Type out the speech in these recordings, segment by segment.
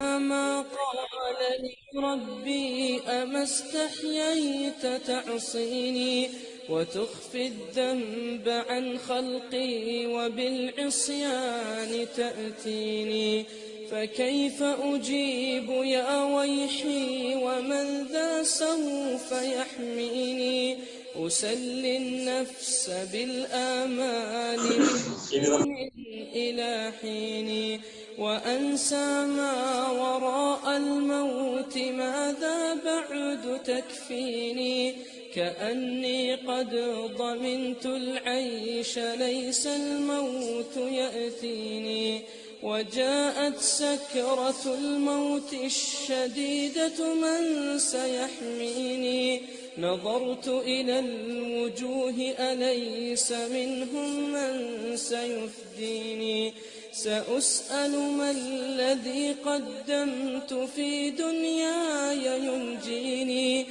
ما قال لي ربي أما استحييت تعصيني وتخفي الذنب عن خلقي وبالعصيان تأتيني فكيف أجيب يا ويحي ومن ذا سوف يحميني أسلي النفس بالآمال من حين إلى حين وأنسى ما وراء الموت ماذا بعد تكفيني كأني قد ضمنت العيش ليس الموت يأتيني وجاءت سكرة الموت الشديدة من سيحميني نظرت إلى الوجوه أليس منهم من سيفديني سأسأل ما الذي قدمت في دنياي ينجيني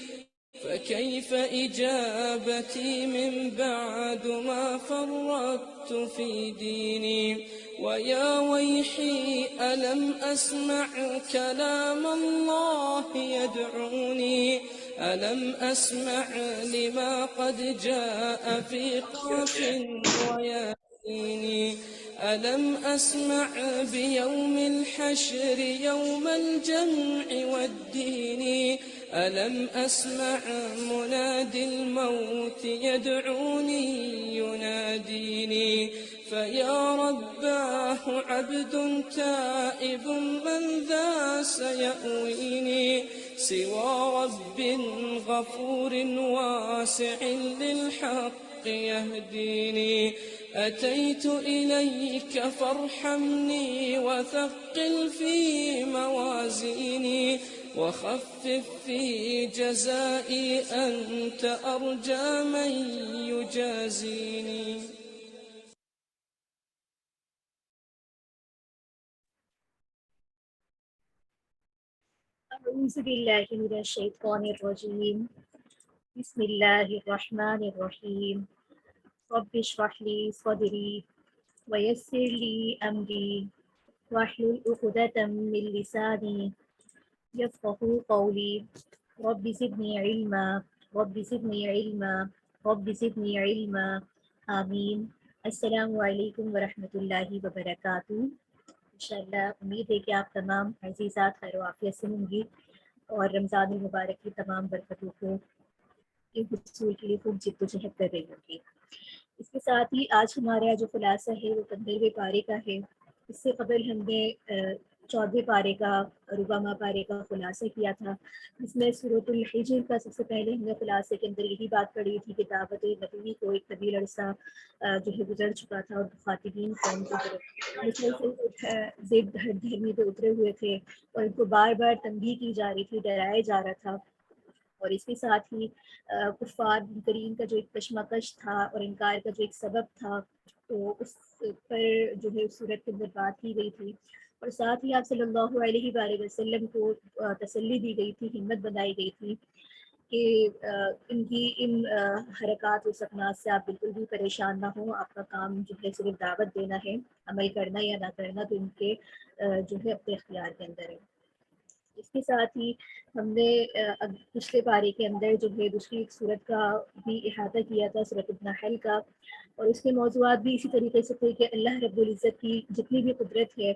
فكيف إجابتي من بعد ما فرطت في ديني ويا ويحي ألم أسمع كلام الله يدعوني ألم أسمع لما قد جاء في قاف وياسين ألم أسمع بيوم الحشر يوم الجمع والدين ألم أسمع منادي الموت يدعوني يناديني فيا رباه عبد تائب من ذا سيأويني سوى رب غفور واسع للحق يهديني أتيت إليك فارحمني وثقل في موازيني وخفف في جزائي أنت أرجى من يجازيني. أعوذ بالله من الشيطان الرجيم بسم الله الرحمن الرحيم رب اشرح لي صدري ويسر لي أمري واحلل عقدة من لساني يفقهوا قولي رب زدني علما رب زدني علما رب زدني علما آمین. السلام علیکم ورحمۃ اللہ وبرکاتہ. انشاءاللہ امید ہے کہ آپ تمام عزیزات خیر و عافیت سے ہوں گی اور رمضان المبارک کی تمام برکتوں کو کے حصول کے لیے خوب جد و جہد کر رہی ہوں گی. اس کے ساتھ ہی آج ہمارا جو خلاصہ ہے وہ 15ویں پارے کا ہے. اس سے قبل ہم نے 14ویں پارے کا ربما پارے کا خلاصہ کیا تھا، جس میں سورۃ الحجر کا سب سے پہلے ہم نے خلاصے کے اندر یہی بات پڑھی تھی کہ دعوت نبوی کو ایک طویل عرصہ جو ہے گزر چکا تھا اور مخاطبین قوم کی طرف مسلسل ضد ہر دھرمی پہ اترے ہوئے تھے اور ان کو بار بار تنبیہ کی جا رہی تھی، ڈرایا جا رہا تھا. اور اس کے ساتھ ہی کفار منکرین کا جو ایک کشمکش تھا اور انکار کا جو ایک سبب تھا تو اس پر جو ہے اس صورت کے اندر بات کی گئی تھی. اور ساتھ ہی آپ صلی اللہ علیہ وآلہ وسلم کو تسلی دی گئی تھی، ہمت بنائی گئی تھی کہ ان کی ان حرکات و سکنات سے آپ بالکل بھی پریشان نہ ہوں. آپ کا کام جو ہے صرف دعوت دینا ہے، عمل کرنا یا نہ کرنا تو ان کے جو ہے اپنے اختیار کے اندر ہے. اس کے ساتھ ہی ہم نے پچھلے پارے کے اندر جو ہے دوسری ایک صورت کا بھی احاطہ کیا تھا، سورۃ النحل کا، اور اس کے موضوعات بھی اسی طریقے سے تھے کہ اللہ رب العزت کی جتنی بھی قدرت ہے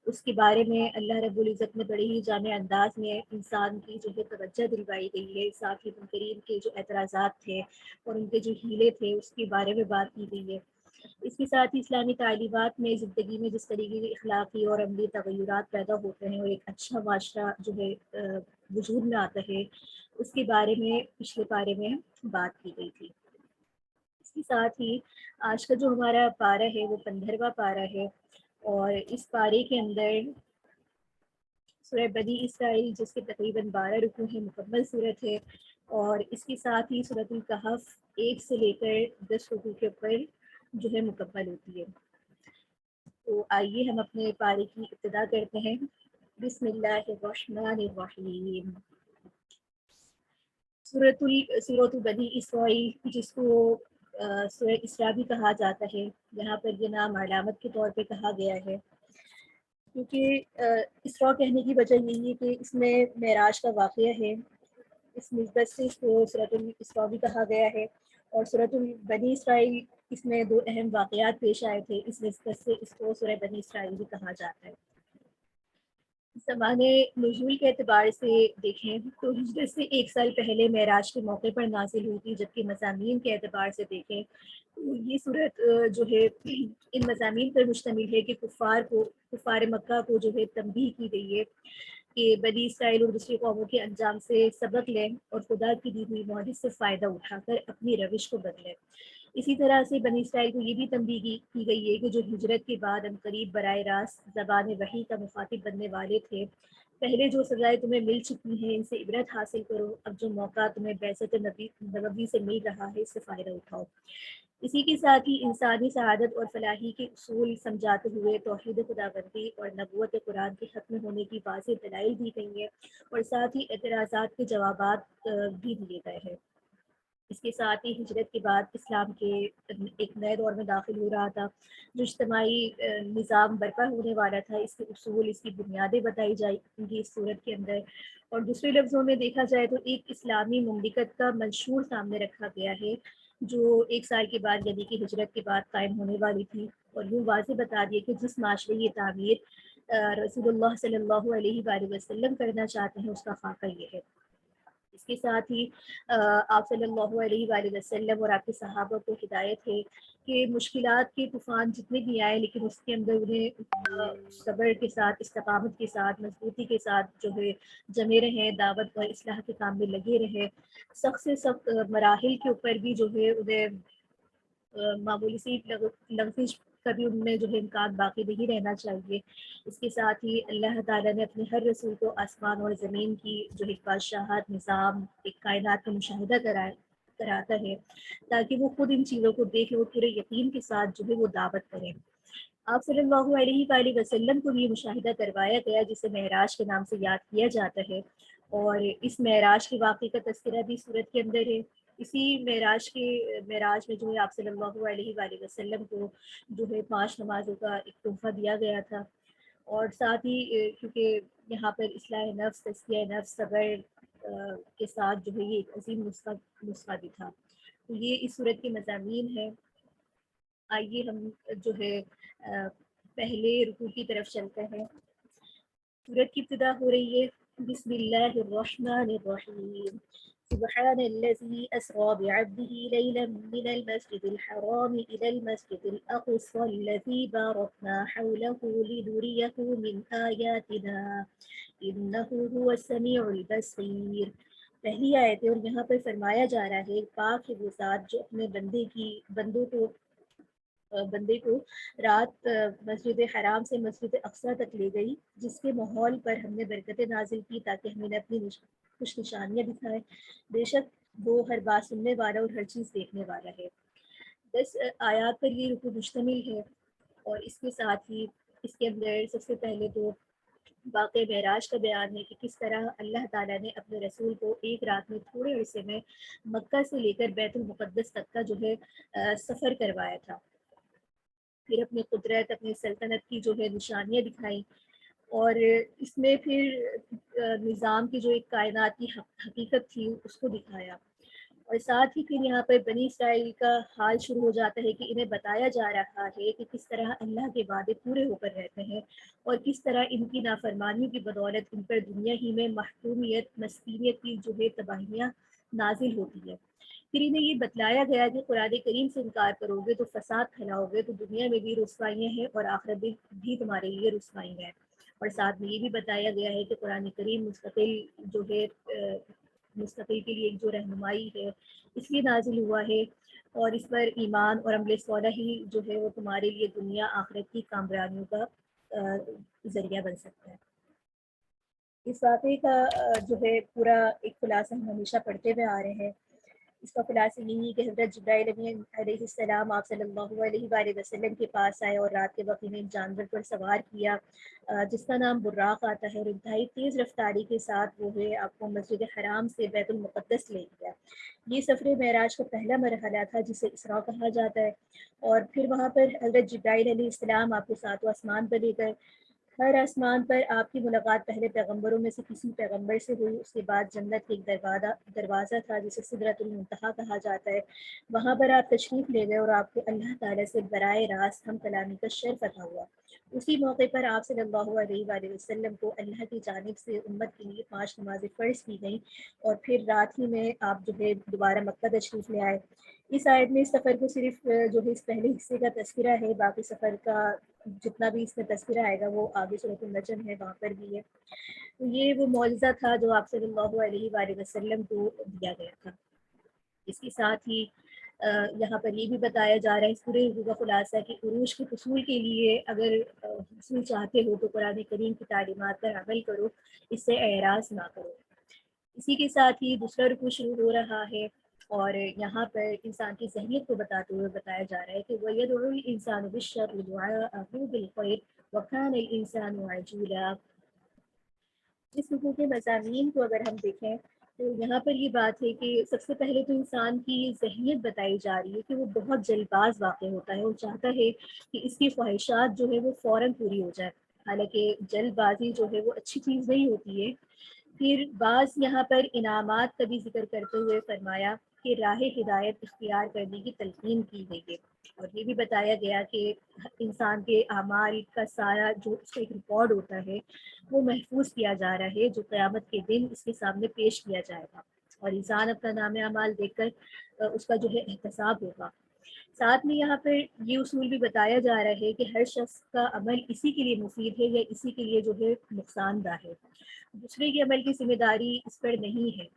اس کے بارے میں اللہ رب العزت نے بڑے ہی جامع انداز میں انسان کی جو ہے توجہ دلوائی گئی ہے. ساتھ ہی منکرین کے جو اعتراضات تھے اور ان کے جو ہیلے تھے اس کے بارے میں بات کی گئی ہے. اس کے ساتھ ہی اسلامی تعلیمات میں زندگی میں جس طریقے کے اخلاقی اور عملی تغیرات پیدا ہوتے ہیں اور ایک اچھا معاشرہ جو ہے وجود میں آتا ہے، اس کے بارے میں پچھلے پارے میں بات کی گئی تھی. اس کے ساتھ ہی آج کا جو ہمارا پارہ ہے وہ 15واں پارہ ہے اور اس پارے کے اندر سورہ بنی اسرائیل جس کے تقریباً 12 رکوع ہیں مکمل صورت ہے، اور اس کے ساتھ ہی سورۃ الکہف 1 سے لے کر 10 رکوع کے اوپر جو ہے مکمل ہوتی ہے. تو آئیے ہم اپنے پارے کی ابتدا کرتے ہیں. بسم اللہ الرحمن الرحیم. سورۃ بنی اسرائیل جس کو سورہ اسراء بھی کہا جاتا ہے، یہاں پر یہ نام علامت کے طور پہ کہا گیا ہے. کیونکہ اسراء کہنے کی وجہ یہی ہے کہ اس میں معراج کا واقعہ ہے، اس نسبت سے اس کو سورۃ الاسراء بھی کہا گیا ہے، اور سورۃ بنی اسرائیل اس میں دو اہم واقعات پیش آئے تھے، اس نسبت سے اس کو سورہ بنی اسرائیل بھی کہا جاتا ہے۔ زمانے نزول کے اعتبار سے دیکھیں تو ہجرت سے 1 سال پہلے معراج کے موقع پر نازل ہوئی تھی، جبکہ مضامین کے اعتبار سے دیکھیں تو یہ صورت جو ہے ان مضامین پر مشتمل ہے کہ کفار مکہ کو جو ہے تنبیہ کی گئی ہے کہ بنی اسرائیل اور دوسری قوموں کے انجام سے سبق لیں اور خدا کی دی ہوئی معجزے سے فائدہ اٹھا کر اپنی روش کو بدلیں۔ اسی طرح سے بنی اسرائیل کو یہ بھی تنبیہ کی گئی ہے کہ جو ہجرت کے بعد عنقریب براہ راست زبان وحی کا مخاطب بننے والے تھے، پہلے جو سزائیں تمہیں مل چکی ہیں ان سے عبرت حاصل کرو، اب جو موقع تمہیں بعثت نبوی سے مل رہا ہے اس سے فائدہ اٹھاؤ۔ اسی کے ساتھ ہی انسانی سعادت اور فلاحی کے اصول سمجھاتے ہوئے توحید خداوندی اور نبوت قرآن کے ختم ہونے کی واضح دلائل دی گئی ہیں، اور ساتھ ہی اعتراضات کے جوابات بھی دیے گئے ہیں۔ اس کے ساتھ ہی ہجرت کے بعد اسلام کے ایک نئے دور میں داخل ہو رہا تھا، جو اجتماعی نظام برپا ہونے والا تھا، اس کے اصول، اس کی بنیادیں بتائی جائیں گی اس صورت کے اندر، اور دوسرے لفظوں میں دیکھا جائے تو ایک اسلامی مملکت کا منشور سامنے رکھا گیا ہے جو 1 سال کے بعد یعنی کہ ہجرت کے بعد قائم ہونے والی تھی، اور یوں واضح بتا دیا کہ جس معاشرے کی تعمیر رسول اللہ صلی اللہ علیہ وآلہ وسلم کرنا چاہتے ہیں اس کا خاکہ یہ ہے۔ اس کے ساتھ ہی آپ صلی اللہ علیہ وآلہ وسلم اور آپ کے صحابہ کو ہدایت ہے کہ مشکلات کے طوفان جتنے بھی آئے لیکن اس کے اندر انہیں صبر کے ساتھ، استقامت کے ساتھ، مضبوطی کے ساتھ جو ہے جمے رہیں، دعوت اور اصلاح کے کام میں لگے رہیں، سخت سے سخت مراحل کے اوپر بھی جو ہے انہیں معمولی سی لغزش کا بھی ان میں جو ہے امکان باقی نہیں رہنا چاہیے۔ اس کے ساتھ ہی اللہ تعالیٰ نے اپنے ہر رسول کو آسمان اور زمین کی جو ایک بادشاہت، نظام، ایک کائنات کا مشاہدہ کراتا ہے تاکہ وہ خود ان چیزوں کو دیکھیں اور پورے یقین کے ساتھ جو ہے وہ دعوت کریں۔ آپ صلی اللہ علیہ وآلہ وسلم کو بھی یہ مشاہدہ کروایا گیا جسے معراج کے نام سے یاد کیا جاتا ہے، اور اس معراج کے واقعے کا تذکرہ بھی صورت کے اندر ہے۔ اسی معراج میں جو ہے آپ صلی اللہ علیہ وآلہ وسلم کو جو ہے 5 نمازوں کا ایک تحفہ دیا گیا تھا، اور ساتھ ہی کیونکہ یہاں پر اصلاح نفس، تزکیہ نفس، صبر کے ساتھ جو ہے یہ ایک عظیم نسخہ بھی تھا۔ تو یہ اس صورت کے مضامین ہیں۔ آئیے ہم جو ہے پہلے رکوع کی طرف چلتے ہیں۔ سورت کی ابتدا ہو رہی ہے بسم اللہ الرحمن الرحیم، سبحان الذي أسرى بعبده ليلا من المسجد الحرام إلى المسجد الأقصى الذي باركنا حوله لنريه من آياتنا إنه هو السميع البصير۔ پہلی آیت ہے، اور یہاں پر فرمایا جا رہا ہے پاک ہے وہ ذات جو اپنے بندے کو رات مسجد حرام سے مسجد اقصیٰ تک لے گئی، جس کے ماحول پر ہم نے برکتیں نازل کی تاکہ ہمیں اپنی کچھ نشانیاں دکھائیں، بے شک وہ ہر بات سننے والا اور ہر چیز دیکھنے والا ہے۔ 10 آیات پر یہ رکوع مشتمل ہے، اور اس کے ساتھ ہی اس کے اندر سب سے پہلے تو واقع معراج کا بیان ہے کہ کس طرح اللہ تعالیٰ نے اپنے رسول کو ایک رات میں تھوڑے عرصے میں مکہ سے لے کر بیت المقدس تک کا جو ہے سفر کروایا تھا، پھر اپنی قدرت، اپنی سلطنت کی جو ہے نشانیاں دکھائیں، اور اس میں پھر نظام کی جو ایک کائنات کی حقیقت تھی اس کو دکھایا، اور ساتھ ہی پھر یہاں پر بنی اسرائیل کا حال شروع ہو جاتا ہے کہ انہیں بتایا جا رہا ہے کہ کس طرح اللہ کے وعدے پورے ہو کر رہتے ہیں، اور کس طرح ان کی نافرمانی کی بدولت ان پر دنیا ہی میں محکومیت، مسکینیت کی جو ہے تباہیاں نازل ہوتی ہے۔ پھر انہیں یہ بتلایا گیا کہ قرآن کریم سے انکار کرو گے تو فساد پھیلاؤ گے تو دنیا میں بھی رسوائیاں ہیں اور آخرت بھی تمہارے لیے رسوائی ہے، اور ساتھ میں یہ بھی بتایا گیا ہے کہ قرآن کریم مستقل جو ہے مستقل کے لیے ایک جو رہنمائی ہے اس لیے نازل ہوا ہے، اور اس پر ایمان اور عمل صالح ہی جو ہے وہ تمہارے لیے دنیا آخرت کی کامیابیوں کا ذریعہ بن سکتا ہے۔ اس واقعے کا جو ہے پورا ایک خلاصہ ہم ہمیشہ پڑھتے ہوئے آ رہے ہیں۔ اس کا خلاصہ یہی ہے کہ حضرت جبرائیل علیہ السلام آپ صلی اللہ علیہ وآلہ وسلم کے پاس آئے، اور رات کے وقت انہیں ایک جانور پر سوار کیا جس کا نام براق آتا ہے، اور انتہائی تیز رفتاری کے ساتھ وہ ہے آپ کو مسجد حرام سے بیت المقدس لے گیا۔ یہ سفر معراج کا پہلا مرحلہ تھا جسے اسراء کہا جاتا ہے، اور پھر وہاں پر حضرت جبرائیل علیہ السلام آپ کو 7 آسمان پر لے کر ہر آسمان پر آپ کی ملاقات پہلے پیغمبروں میں سے کسی پیغمبر سے ہوئی، اس کے بعد جنت کے ایک دروازہ تھا جسے سدرۃ المنتہا کہا جاتا ہے، وہاں پر آپ تشریف لے گئے اور آپ کو اللہ تعالیٰ سے براہ راست ہم کلامی کا شرف عطا ہوا۔ اسی موقع پر آپ صلی اللہ علیہ وآلہ وسلم کو اللہ کی جانب سے امت کے لیے 5 نمازیں فرض کی گئیں، اور پھر رات ہی میں آپ جو ہے دوبارہ مکہ تشریف لے آئے۔ اس آیت میں اس سفر کو صرف جو ہے اس پہلے حصے کا تذکرہ ہے، باقی سفر کا جتنا بھی اس میں تذکرہ آئے گا وہ آگے سورۃ النجم ہے وہاں پر بھی ہے۔ تو یہ وہ معجزہ تھا جو آپ صلی اللہ علیہ وآلہ وسلم کو دیا گیا تھا۔ اس کے ساتھ ہی یہاں پر یہ بھی بتایا جا رہا ہے اس پورے رکوع کا خلاصہ کہ عروج کے حصول کے لیے اگر حصول چاہتے ہو تو قرآن کریم کی تعلیمات پر عمل کرو، اس سے اعراض نہ کرو۔ اسی کے ساتھ ہی دوسرا رکوع شروع ہو رہا ہے، اور یہاں پر انسان کی ذہنیت کو بتاتے ہوئے بتایا جا رہا ہے کہ وَيَدْعُو الْإِنسَانُ بِالشَّرِّ دُعَاءَهُ بِالْخَيْرِ وَكَانَ الْإِنسَانُ عَجُولًا۔ اس رکوع کے مضامین کو اگر ہم دیکھیں تو یہاں پر یہ بات ہے کہ سب سے پہلے تو انسان کی ذہنیت بتائی جا رہی ہے کہ وہ بہت جلد باز واقع ہوتا ہے، وہ چاہتا ہے کہ اس کی خواہشات جو ہے وہ فوراً پوری ہو جائے، حالانکہ جلد بازی جو ہے وہ اچھی چیز نہیں ہوتی ہے۔ پھر بعض یہاں پر انعامات کا بھی ذکر کرتے ہوئے فرمایا کہ راہ ہدایت اختیار کرنے کی تلقین کی گئی ہے، اور یہ بھی بتایا گیا کہ انسان کے اعمال کا سارا جو اس کا ایک ریکارڈ ہوتا ہے وہ محفوظ کیا جا رہا ہے، جو قیامت کے دن اس کے سامنے پیش کیا جائے گا، اور انسان اپنا نام اعمال دیکھ کر اس کا جو ہے احتساب ہوگا۔ ساتھ میں یہاں پر یہ اصول بھی بتایا جا رہا ہے کہ ہر شخص کا عمل اسی کے لیے مفید ہے یا اسی کے لیے جو ہے نقصان دہ ہے، دوسرے کے عمل کی ذمہ داری اس پر نہیں ہے۔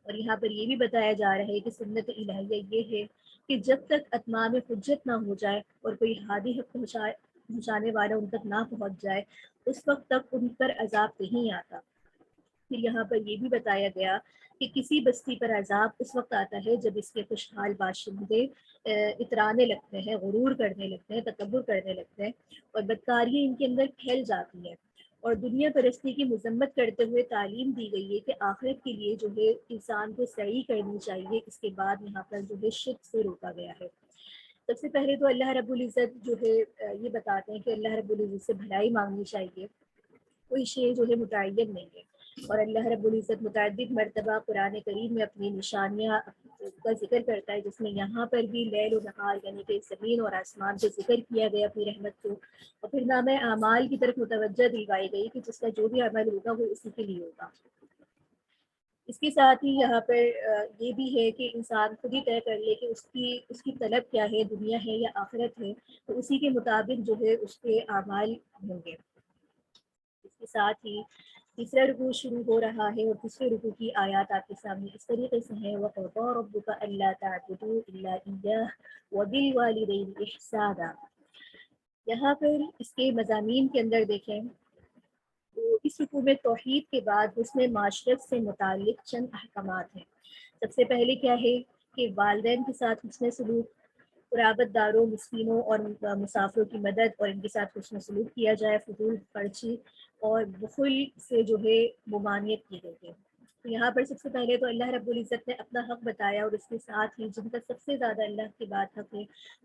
اور یہاں پر یہ بھی بتایا جا رہا ہے کہ سنت الہیہ یہ ہے کہ جب تک اتمام حجت نہ ہو جائے اور کوئی ہادی حق پہنچانے والا ان تک نہ پہنچ جائے، اس وقت تک ان پر عذاب نہیں آتا۔ پھر یہاں پر یہ بھی بتایا گیا کہ کسی بستی پر عذاب اس وقت آتا ہے جب اس کے خوشحال باشندے اترانے لگتے ہیں، غرور کرنے لگتے ہیں، تکبر کرنے لگتے ہیں، اور بدکاریاں ان کے اندر پھیل جاتی ہیں، اور دنیا پرستی کی مذمت کرتے ہوئے تعلیم دی گئی ہے کہ آخرت کے لیے جو ہے انسان کو سعی کرنی چاہیے۔ اس کے بعد یہاں پر جو ہے شرک سے روکا گیا ہے۔ سب سے پہلے تو اللہ رب العزت جو ہے یہ بتاتے ہیں کہ اللہ رب العزت سے بھلائی مانگنی چاہیے، کوئی شے جو ہے متعین نہیں ہے، اور اللہ رب العزت متعدد مرتبہ قرآن کریم میں اپنی نشانیاں کا ذکر کرتا ہے، جس میں یہاں پر بھی لیل و نہار یعنی کہ زمین اور آسمان پہ ذکر کیا گیا اپنی رحمت کو، اور پھر نام اعمال کی طرف متوجہ دلوائی گئی کہ جس کا جو بھی عمل ہوگا وہ اسی کے لیے ہوگا۔ اس کے ساتھ ہی یہاں پر یہ بھی ہے کہ انسان خود ہی طے کر لے کہ اس کی طلب کیا ہے، دنیا ہے یا آخرت ہے، تو اسی کے مطابق جو ہے اس کے اعمال ہوں گے۔ اس کے ساتھ ہی تیسرا رکوع شروع ہو رہا ہے، اور تیسرے رکوع کی آیات آپ کے سامنے اس طریقے سے ہیں وَقَضَىٰ رَبُّكَ أَلَّا تَعْبُدُوا إِلَّا إِيَّاهُ وَبِالْوَالِدَيْنِ إِحْسَانًا۔ یہاں پر اس کے مضامین کے اندر دیکھیں تو اس رکوع میں توحید کے بعد اس میں معاشرت سے متعلق چند احکامات ہیں۔ سب سے پہلے کیا ہے کہ والدین کے ساتھ حسن سلوک، قرابت داروں، مسکینوں اور مسافروں کی مدد اور ان کے ساتھ حسن سلوک کیا جائے، فضول خرچی اور بخل سے جو ہے ممانعت کی گئی ہے۔ تو یہاں پر سب سے پہلے تو اللہ رب العزت نے اپنا حق بتایا، اور اس کے ساتھ ہی جن کا سب سے زیادہ اللہ کی بات حق ہے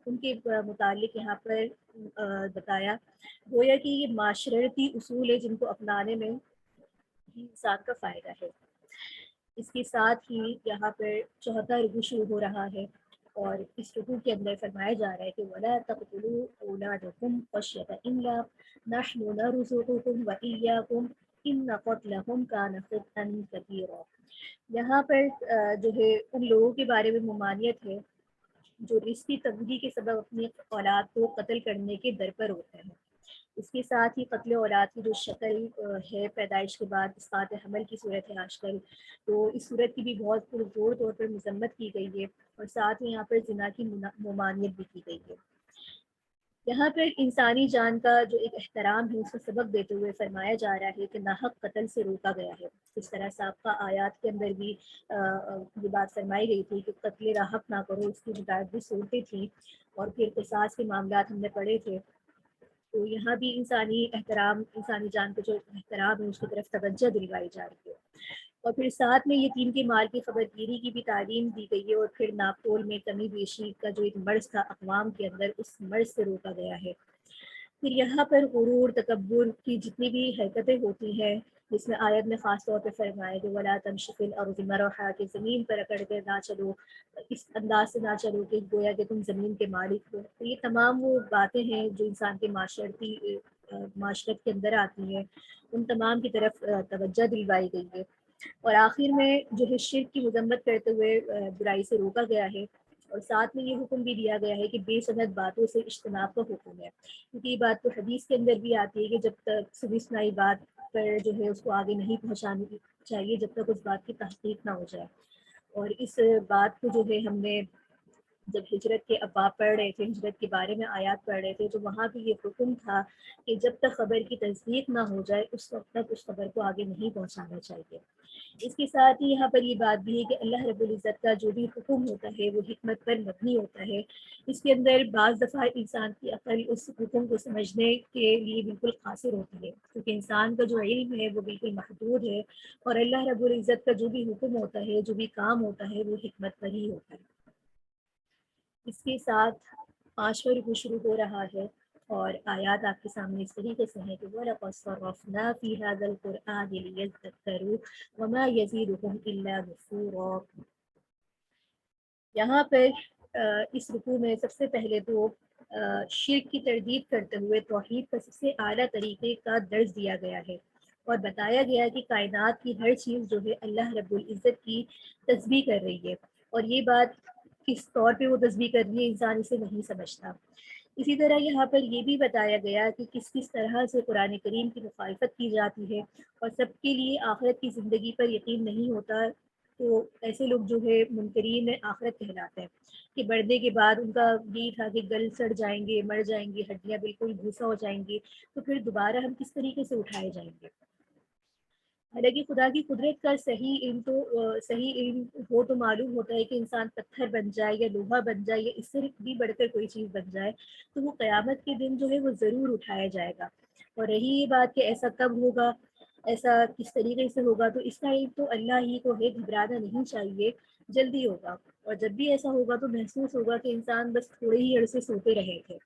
ان کے متعلق یہاں پر بتایا، گویا کہ یہ معاشرتی اصول ہے جن کو اپنانے میں انسان کا فائدہ ہے۔ اس کے ساتھ ہی یہاں پر چوتھا رکوع شروع ہو رہا ہے، اور اس رکوع کے اندر فرمایا جا رہا ہے کہ وَلَا تَقْتُلُوا أَوْلَادَكُمْ خَشْيَةَ إِمْلَاقٍ نَحْنُ نَرْزُقُكُمْ وَإِيَّاكُمْ إِنَّ قَتْلَهُمْ كَانَ خِطْئًا كَبِيرًا۔ یہاں پر جو ہے ان لوگوں کے بارے میں ممانعت ہے جو رزقی تنگی کے سبب اپنی اولاد کو قتل کرنے کے در پر ہوتے ہیں۔ اس کے ساتھ ہی قتل اولاد کی جو شکل ہے پیدائش کے بعد اسقاط حمل کی صورت ہے آج کل، تو اس صورت کی بھی بہت پرزور طور پر مذمت کی گئی ہے، اور ساتھ ہی یہاں پر زنا کی ممانعت بھی کی گئی ہے۔ یہاں پر انسانی جان کا جو ایک احترام ہے اس کا سبق دیتے ہوئے فرمایا جا رہا ہے کہ ناحق قتل سے روکا گیا ہے۔ اس طرح سابقہ آیات کے اندر بھی یہ بات فرمائی گئی تھی کہ قتل راحق نہ کرو، اس کی متعدد صورتیں تھیں، اور پھر قصاص کے معاملات ہم نے پڑھے تھے۔ تو یہاں بھی انسانی احترام، انسانی جان کا جو احترام ہے اس کی طرف توجہ دلوائی جا رہی ہے، اور پھر ساتھ میں یتیم کے مال کی خبرگیری کی بھی تعلیم دی گئی ہے، اور پھر ناپ تول میں کمی بیشی کا جو ایک مرض تھا اقوام کے اندر، اس مرض سے روکا گیا ہے۔ پھر یہاں پر غرور تکبر کی جتنی بھی حرکتیں ہوتی ہیں، جس میں آیت میں خاص طور پہ فرمایا کہ ولا تمشی فی الارض مرحا، کہ زمین پر اکڑ کے نہ چلو، اس انداز سے نہ چلو کہ گویا کہ تم زمین کے مالک ہو. تو یہ تمام وہ باتیں ہیں جو انسان کے معاشرت کے اندر آتی ہیں، ان تمام کی طرف توجہ دلوائی گئی ہے. اور آخر میں جو ہے شرک کی مذمت کرتے ہوئے برائی سے روکا گیا ہے، اور ساتھ میں یہ حکم بھی دیا گیا ہے کہ بے سند باتوں سے اجتناب کا حکم ہے، کیونکہ یہ بات تو حدیث کے اندر بھی آتی ہے کہ جب تک سنی سنائی بات پر جو ہے اس کو آگے نہیں پہنچانی چاہیے جب تک اس بات کی تحقیق نہ ہو جائے. اور اس بات کو جو ہے ہم نے جب ہجرت کے ابواب پڑھ رہے تھے، ہجرت کے بارے میں آیات پڑھ رہے تھے، تو وہاں بھی یہ حکم تھا کہ جب تک خبر کی تصدیق نہ ہو جائے اس وقت تک اس خبر کو آگے نہیں پہنچانا چاہیے. اس کے ساتھ ہی یہاں پر یہ بات بھی ہے کہ اللہ رب العزت کا جو بھی حکم ہوتا ہے وہ حکمت پر مبنی ہوتا ہے. اس کے اندر بعض دفعہ انسان کی عقل اس حکم کو سمجھنے کے لیے بالکل قاصر ہوتی ہے، کیونکہ انسان کا جو علم ہے وہ بالکل محدود ہے، اور اللہ رب العزت کا جو بھی حکم ہوتا ہے، جو بھی کام ہوتا ہے، وہ حکمت پر ہی ہوتا ہے. اس کے ساتھ 5واں رکوع شروع ہو رہا ہے، اور آیات آپ کے سامنے اس طریقے سے ہیں کہ وَلَقَدْ صَرَّفْنَا فِي هَذَا الْقُرْآنِ لِيَذَّكَّرُوا وَمَا يَزِيدُهُمْ إِلَّا نُفُورًا. یہاں پر اس رکوع میں سب سے پہلے تو شرک کی تردید کرتے ہوئے توحید کا سب سے اعلیٰ طریقے کا درس دیا گیا ہے، اور بتایا گیا کہ کائنات کی ہر چیز جو ہے اللہ رب العزت کی تسبیح کر رہی ہے، اور یہ بات کس طور پہ وہ تسبیح کر رہی ہے انسان اسے نہیں سمجھتا. اسی طرح یہاں پر یہ بھی بتایا گیا کہ کس کس طرح سے قرآن کریم کی مخالفت کی جاتی ہے، اور سب کے لیے آخرت کی زندگی پر یقین نہیں ہوتا، تو ایسے لوگ جو ہے منکرین آخرت کہلاتے ہیں، کہ بڑھنے کے بعد ان کا یہ تھا کہ گل سڑ جائیں گے، مر جائیں گے، ہڈیاں بالکل بھوسا ہو جائیں گی، تو پھر دوبارہ ہم کس طریقے سے اٹھائے جائیں گے. حالانکہ خدا کی قدرت کا صحیح علم ہو تو معلوم ہوتا ہے کہ انسان پتھر بن جائے یا لوہا بن جائے یا اس سے بھی بڑھ کر کوئی چیز بن جائے تو وہ قیامت کے دن جو ہے وہ ضرور اٹھایا جائے گا. اور رہی یہ بات کہ ایسا کب ہوگا، ایسا کس طریقے سے ہوگا، تو اس کا علم تو اللہ ہی کو ہے، گھبرانا نہیں چاہیے، جلدی ہوگا. اور جب بھی ایسا ہوگا تو محسوس ہوگا کہ انسان بس تھوڑے ہی عرصے سوتے رہے تھے.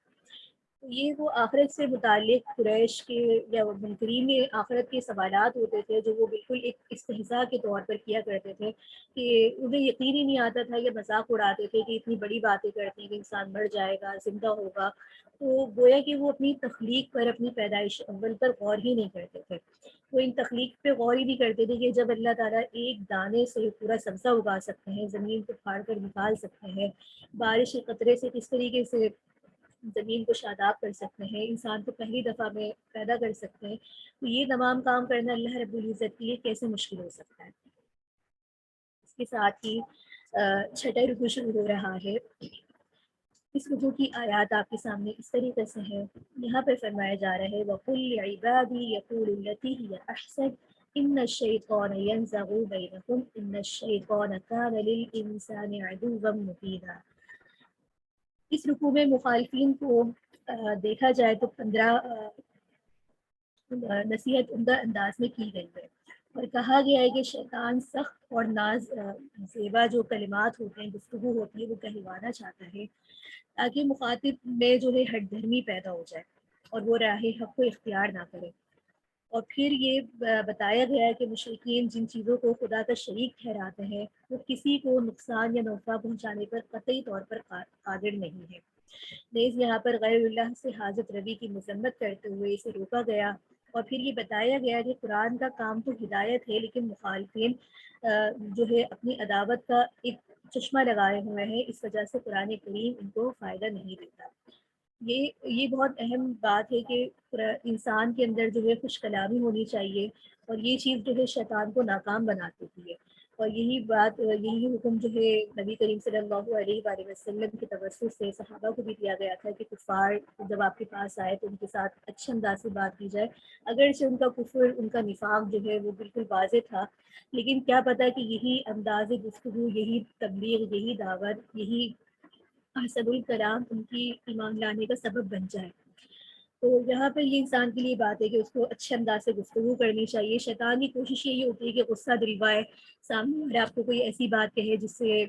تو یہ وہ آخرت سے متعلق قریش کے یا منکرین آخرت کے سوالات ہوتے تھے جو وہ بالکل ایک استہزاء کے طور پر کیا کرتے تھے، کہ انہیں یقین ہی نہیں آتا تھا یا مذاق اڑاتے تھے کہ اتنی بڑی باتیں کرتے ہیں کہ انسان مر جائے گا، زندہ ہوگا. تو گویا کہ وہ اپنی تخلیق پر، اپنی پیدائش اول پر غور ہی نہیں کرتے تھے. وہ ان تخلیق پہ غور ہی نہیں کرتے تھے کہ جب اللہ تعالیٰ ایک دانے سے پورا سبزہ اگا سکتے ہیں، زمین کو پھاڑ کر نکال سکتے ہیں، بارش کے قطرے سے کس طریقے سے زمین کو شاداب کر سکتے ہیں، انسان کو پہلی دفعہ میں پیدا کر سکتے ہیں، تو یہ تمام کام کرنا اللہ رب العزت کے لیے کیسے مشکل ہو سکتا ہے. اس کے ساتھ ہی 6واں رکوع شروع ہو رہا ہے. اس رکوع کی آیات آپ کے سامنے اس طریقے سے ہے. یہاں پہ فرمایا جا رہا ہے وَقُلْ لِعِبَادِي يَقُولُوا الَّتِي هِيَ أَحْسَنُ إِنَّ الشَّيْطَانَ يَنزَغُ بَيْنَكُمْ إِنَّ الشَّيْطَانَ كَانَ لِلْإِنسَانِ عَدُوًّا مُبِينًا. اس رکوع میں مخالفین کو دیکھا جائے تو 15 نصیحت عمدہ انداز میں کی گئی ہے، اور کہا گیا ہے کہ شیطان سخت اور زیبا جو کلمات ہوتے ہیں، گفتگو ہوتی ہے، وہ کہلوانا چاہتا ہے تاکہ مخاطب میں جو ہے ہٹ دھرمی پیدا ہو جائے اور وہ راہ حق کو اختیار نہ کرے. اور پھر یہ بتایا گیا ہے کہ مشرکین جن چیزوں کو خدا کا شریک ٹھہراتے ہیں وہ کسی کو نقصان یا نفع پہنچانے پر قطعی طور پر قادر نہیں ہے. نیز یہاں پر غیر اللہ سے حاجت روی کی مذمت کرتے ہوئے اسے روکا گیا، اور پھر یہ بتایا گیا کہ قرآن کا کام تو ہدایت ہے، لیکن مخالفین جو ہے اپنی عداوت کا ایک چشمہ لگائے ہوئے ہیں، اس وجہ سے قرآن کریم ان کو فائدہ نہیں دیتا. یہ بہت اہم بات ہے کہ انسان کے اندر جو ہے خوش کلامی ہونی چاہیے، اور یہ چیز جو ہے شیطان کو ناکام بنا دیتی ہے. اور یہی حکم جو ہے نبی کریم صلی اللہ علیہ وآلہ وسلم کے توسط سے صحابہ کو بھی دیا گیا تھا کہ کفار جب آپ کے پاس آئے تو ان کے ساتھ اچھے انداز سے بات کی جائے، اگرچہ ان کا کفر، ان کا نفاق جو ہے وہ بالکل واضح تھا، لیکن کیا پتہ کہ یہی انداز گفتگو، یہی تبلیغ، یہی دعوت، یہی احسن الکلام ان کی ایمان لانے کا سبب بن جائے. تو یہاں پر یہ انسان کے لیے بات ہے کہ اس کو اچھے انداز سے گفتگو کرنی چاہیے. شیطان کی کوشش یہی ہوتی ہے کہ غصہ دلوائے، سامنے والے آپ کو کوئی ایسی بات کہے جس سے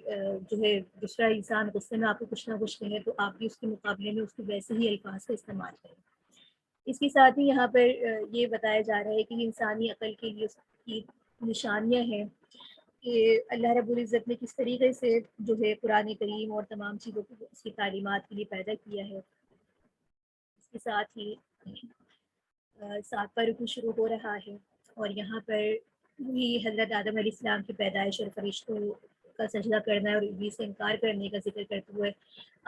جو ہے دوسرا انسان غصے میں آپ کو کچھ نہ کچھ کہے، تو آپ بھی اس کے مقابلے میں اس کے ویسے ہی الفاظ کا استعمال کریں. اس کے ساتھ ہی یہاں پر یہ بتایا جا رہا ہے کہ انسانی عقل کے لیے اس کی نشانیاں ہیں کہ اللہ رب العزت نے کس طریقے سے جو ہے قرآن کریم اور تمام چیزوں کو اس کی تعلیمات کے لیے پیدا کیا ہے۔ اس کے ساتھ ہی 7واں رکوع شروع ہو رہا ہے، اور یہاں پر بھی حضرت آدم علیہ السلام کی پیدائش اور فرشتوں کا سجدہ کرنا اور ابلیس سے انکار کرنے کا ذکر کرتے ہوئے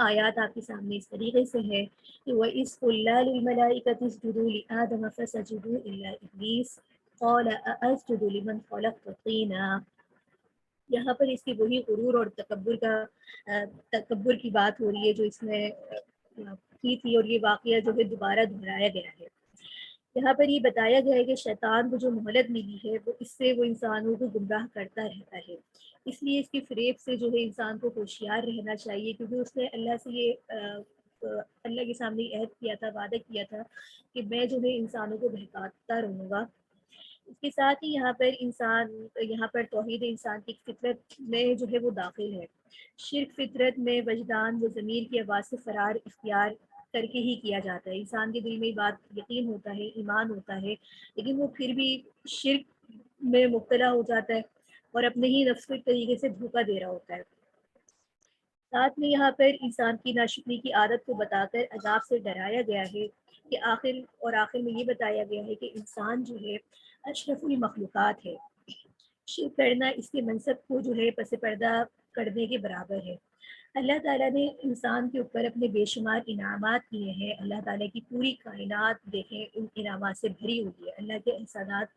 آیات آپ کے سامنے اس طریقے سے ہے کہ وَإِذْ قُلْنَا لِلْمَلَائِكَةِ اسْجُدُوا لِآدَمَ فَسَجَدُوا إِلَّا إِبْلِيسَ قَالَ أَأَسْجُدُ لِمَنْ خَلَقْتَ طِينًا۔ یہاں پر اس کی وہی غرور اور تکبر کی بات ہو رہی ہے جو اس میں کی تھی، اور یہ واقعہ جو ہے دوبارہ دہرایا گیا ہے۔ یہاں پر یہ بتایا گیا ہے کہ شیطان کو جو مہلت ملی ہے وہ اس سے وہ انسانوں کو گمراہ کرتا رہتا ہے، اس لیے اس کے فریب سے جو ہے انسان کو ہوشیار رہنا چاہیے، کیونکہ اس نے اللہ سے یہ اللہ کے سامنے عہد کیا تھا، وعدہ کیا تھا کہ میں جو ہے انسانوں کو بہکاتا رہوں گا۔ اس کے ساتھ ہی یہاں پر توحید انسان کی فطرت میں جو ہے وہ داخل ہے۔ شرک فطرت میں وجدان و ضمیر کی آواز سے فرار اختیار کر کے ہی کیا جاتا ہے۔ انسان کے دل میں بات یقین ہوتا ہے، ایمان ہوتا ہے، لیکن وہ پھر بھی شرک میں مبتلا ہو جاتا ہے اور اپنے ہی نفس کو ایک طریقے سے دھوکہ دے رہا ہوتا ہے۔ ساتھ میں یہاں پر انسان کی ناشکری کی عادت کو بتا کر عذاب سے ڈرایا گیا ہے کہ آخر میں یہ بتایا گیا ہے کہ انسان جو ہے اشرف المخلوقات ہے، شرک کرنا اس کے منصب کو جو ہے پس پردہ کرنے کے برابر ہے۔ اللہ تعالیٰ نے انسان کے اوپر اپنے بے شمار انعامات کیے ہیں۔ اللہ تعالیٰ کی پوری کائنات دیکھیں ان انعامات سے بھری ہوئی ہے۔ اللہ کے احسانات،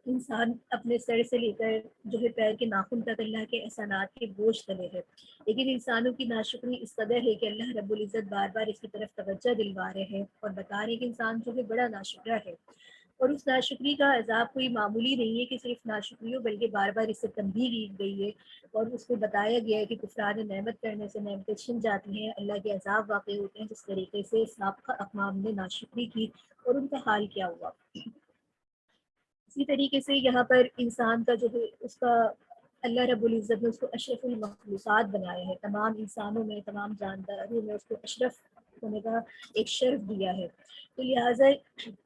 انسان اپنے سر سے لے کر جو ہے پیر کے ناخن تک اللہ کے احسانات کے بوجھ تلے ہے، لیکن انسانوں کی ناشکری اس قدر ہے کہ اللہ رب العزت بار بار اس کی طرف توجہ دلوا رہے ہیں اور بتا رہے ہیں کہ انسان جو ہے بڑا ناشکرا ہے، اور اس ناشکری کا عذاب کوئی معمولی نہیں ہے کہ صرف ناشکری ہو، بلکہ بار بار اس سے تنبیہ کی گئی ہے اور اس کو بتایا گیا ہے کہ کفران نعمت کرنے سے نعمتیں چھن جاتی ہیں، اللہ کے عذاب واقع ہوتے ہیں، جس طریقے سے سابقہ اقوام نے ناشکری کی اور ان کا حال کیا ہوا۔ اسی طریقے سے یہاں پر انسان کا جو ہے اس کا اللہ رب العزت نے اس کو اشرف المخلوقات بنایا ہے، تمام انسانوں میں، تمام جانداروں میں اس کو اشرف ہونے کا ایک شرف دیا ہے، تو لہٰذا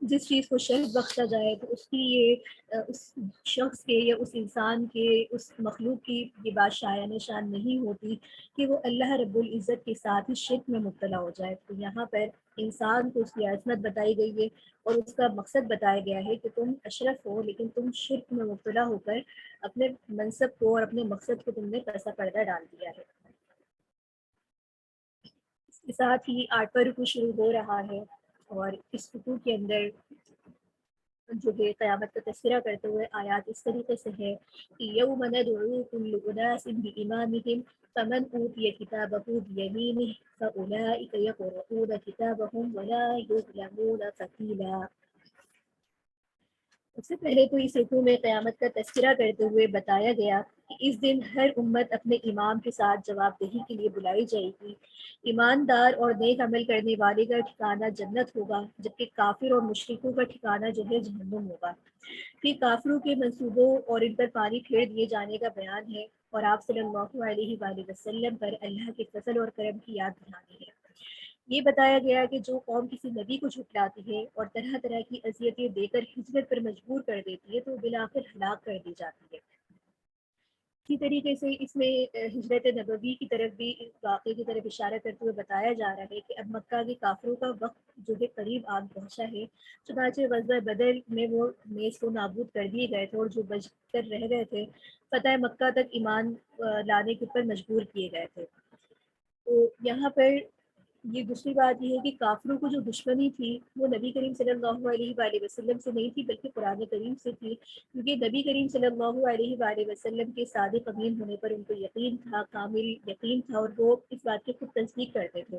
جس چیز کو شرف بخشا جائے تو اس کی یہ اس شخص کے یا اس انسان کے، اس مخلوق کی یہ بات شایان شان نہیں ہوتی کہ وہ اللہ رب العزت کے ساتھ ہی شرک میں مبتلا ہو جائے۔ تو یہاں پر انسان کو اس کی عظمت بتائی گئی ہے اور اس کا مقصد بتایا گیا ہے کہ تم اشرف ہو، لیکن تم شرک میں مبتلا ہو کر اپنے منصب کو اور اپنے مقصد کو تم نے پسا پردہ ڈال دیا ہے۔ اس کے ساتھ ہی 8واں رکوع شروع ہو رہا ہے، اور اس رکوع کے اندر جو ہے قیامت کا تذکرہ کرتے ہوئے آیات اس طریقے سے ہے کہ یوم ندعو کل اناس بامامہم فمن اوتی کتابہ بیمینہ فاولئک یقرؤون کتابہم ولا یظلمون فتیلا۔ سب سے پہلے تو اس رکوع میں قیامت کا تذکرہ کرتے ہوئے بتایا گیا کہ اس دن ہر امت اپنے امام کے ساتھ جواب دہی کے لیے بلائی جائے گی۔ ایماندار اور نیک عمل کرنے والے کا ٹھکانہ جنت ہوگا، جبکہ کافر اور مشرکوں کا ٹھکانہ جو ہے جہنم ہوگا۔ پھر کافروں کے منصوبوں اور ان پر پانی پھیر دیے جانے کا بیان ہے، اور آپ صلی اللہ علیہ وآلہ وسلم پر اللہ کے فضل اور کرم کی یاد دہانی ہے۔ یہ بتایا گیا کہ جو قوم کسی نبی کو جھٹلاتی ہے اور طرح طرح کی اذیتیں دے کر ہجرت پر مجبور کر دیتی ہے تو بالآخر ہلاک کر دی جاتی ہے۔ اسی طریقے سے اس میں ہجرت نبوی کی طرف بھی واقعے کی طرف اشارہ کرتے ہوئے بتایا جا رہا ہے کہ اب مکہ کے کافروں کا وقت جو ہے قریب آ پہنچا ہے، چنانچہ غزوہ بدر میں وہ نیز کو نابود کر دیے گئے تھے، اور جو بچ کر رہ گئے تھے فتح مکہ تک ایمان لانے کے اوپر مجبور کیے گئے تھے۔ تو یہاں پر یہ دوسری بات یہ ہے کہ کافروں کو جو دشمنی تھی وہ نبی کریم صلی اللہ علیہ وآلہ وسلم سے نہیں تھی، بلکہ قرآن کریم سے تھی، کیونکہ نبی کریم صلی اللہ علیہ وآلہ وسلم کے صادق امین ہونے پر ان کو یقین تھا، کامل یقین تھا، اور وہ اس بات کی خود تصدیق کرتے تھے۔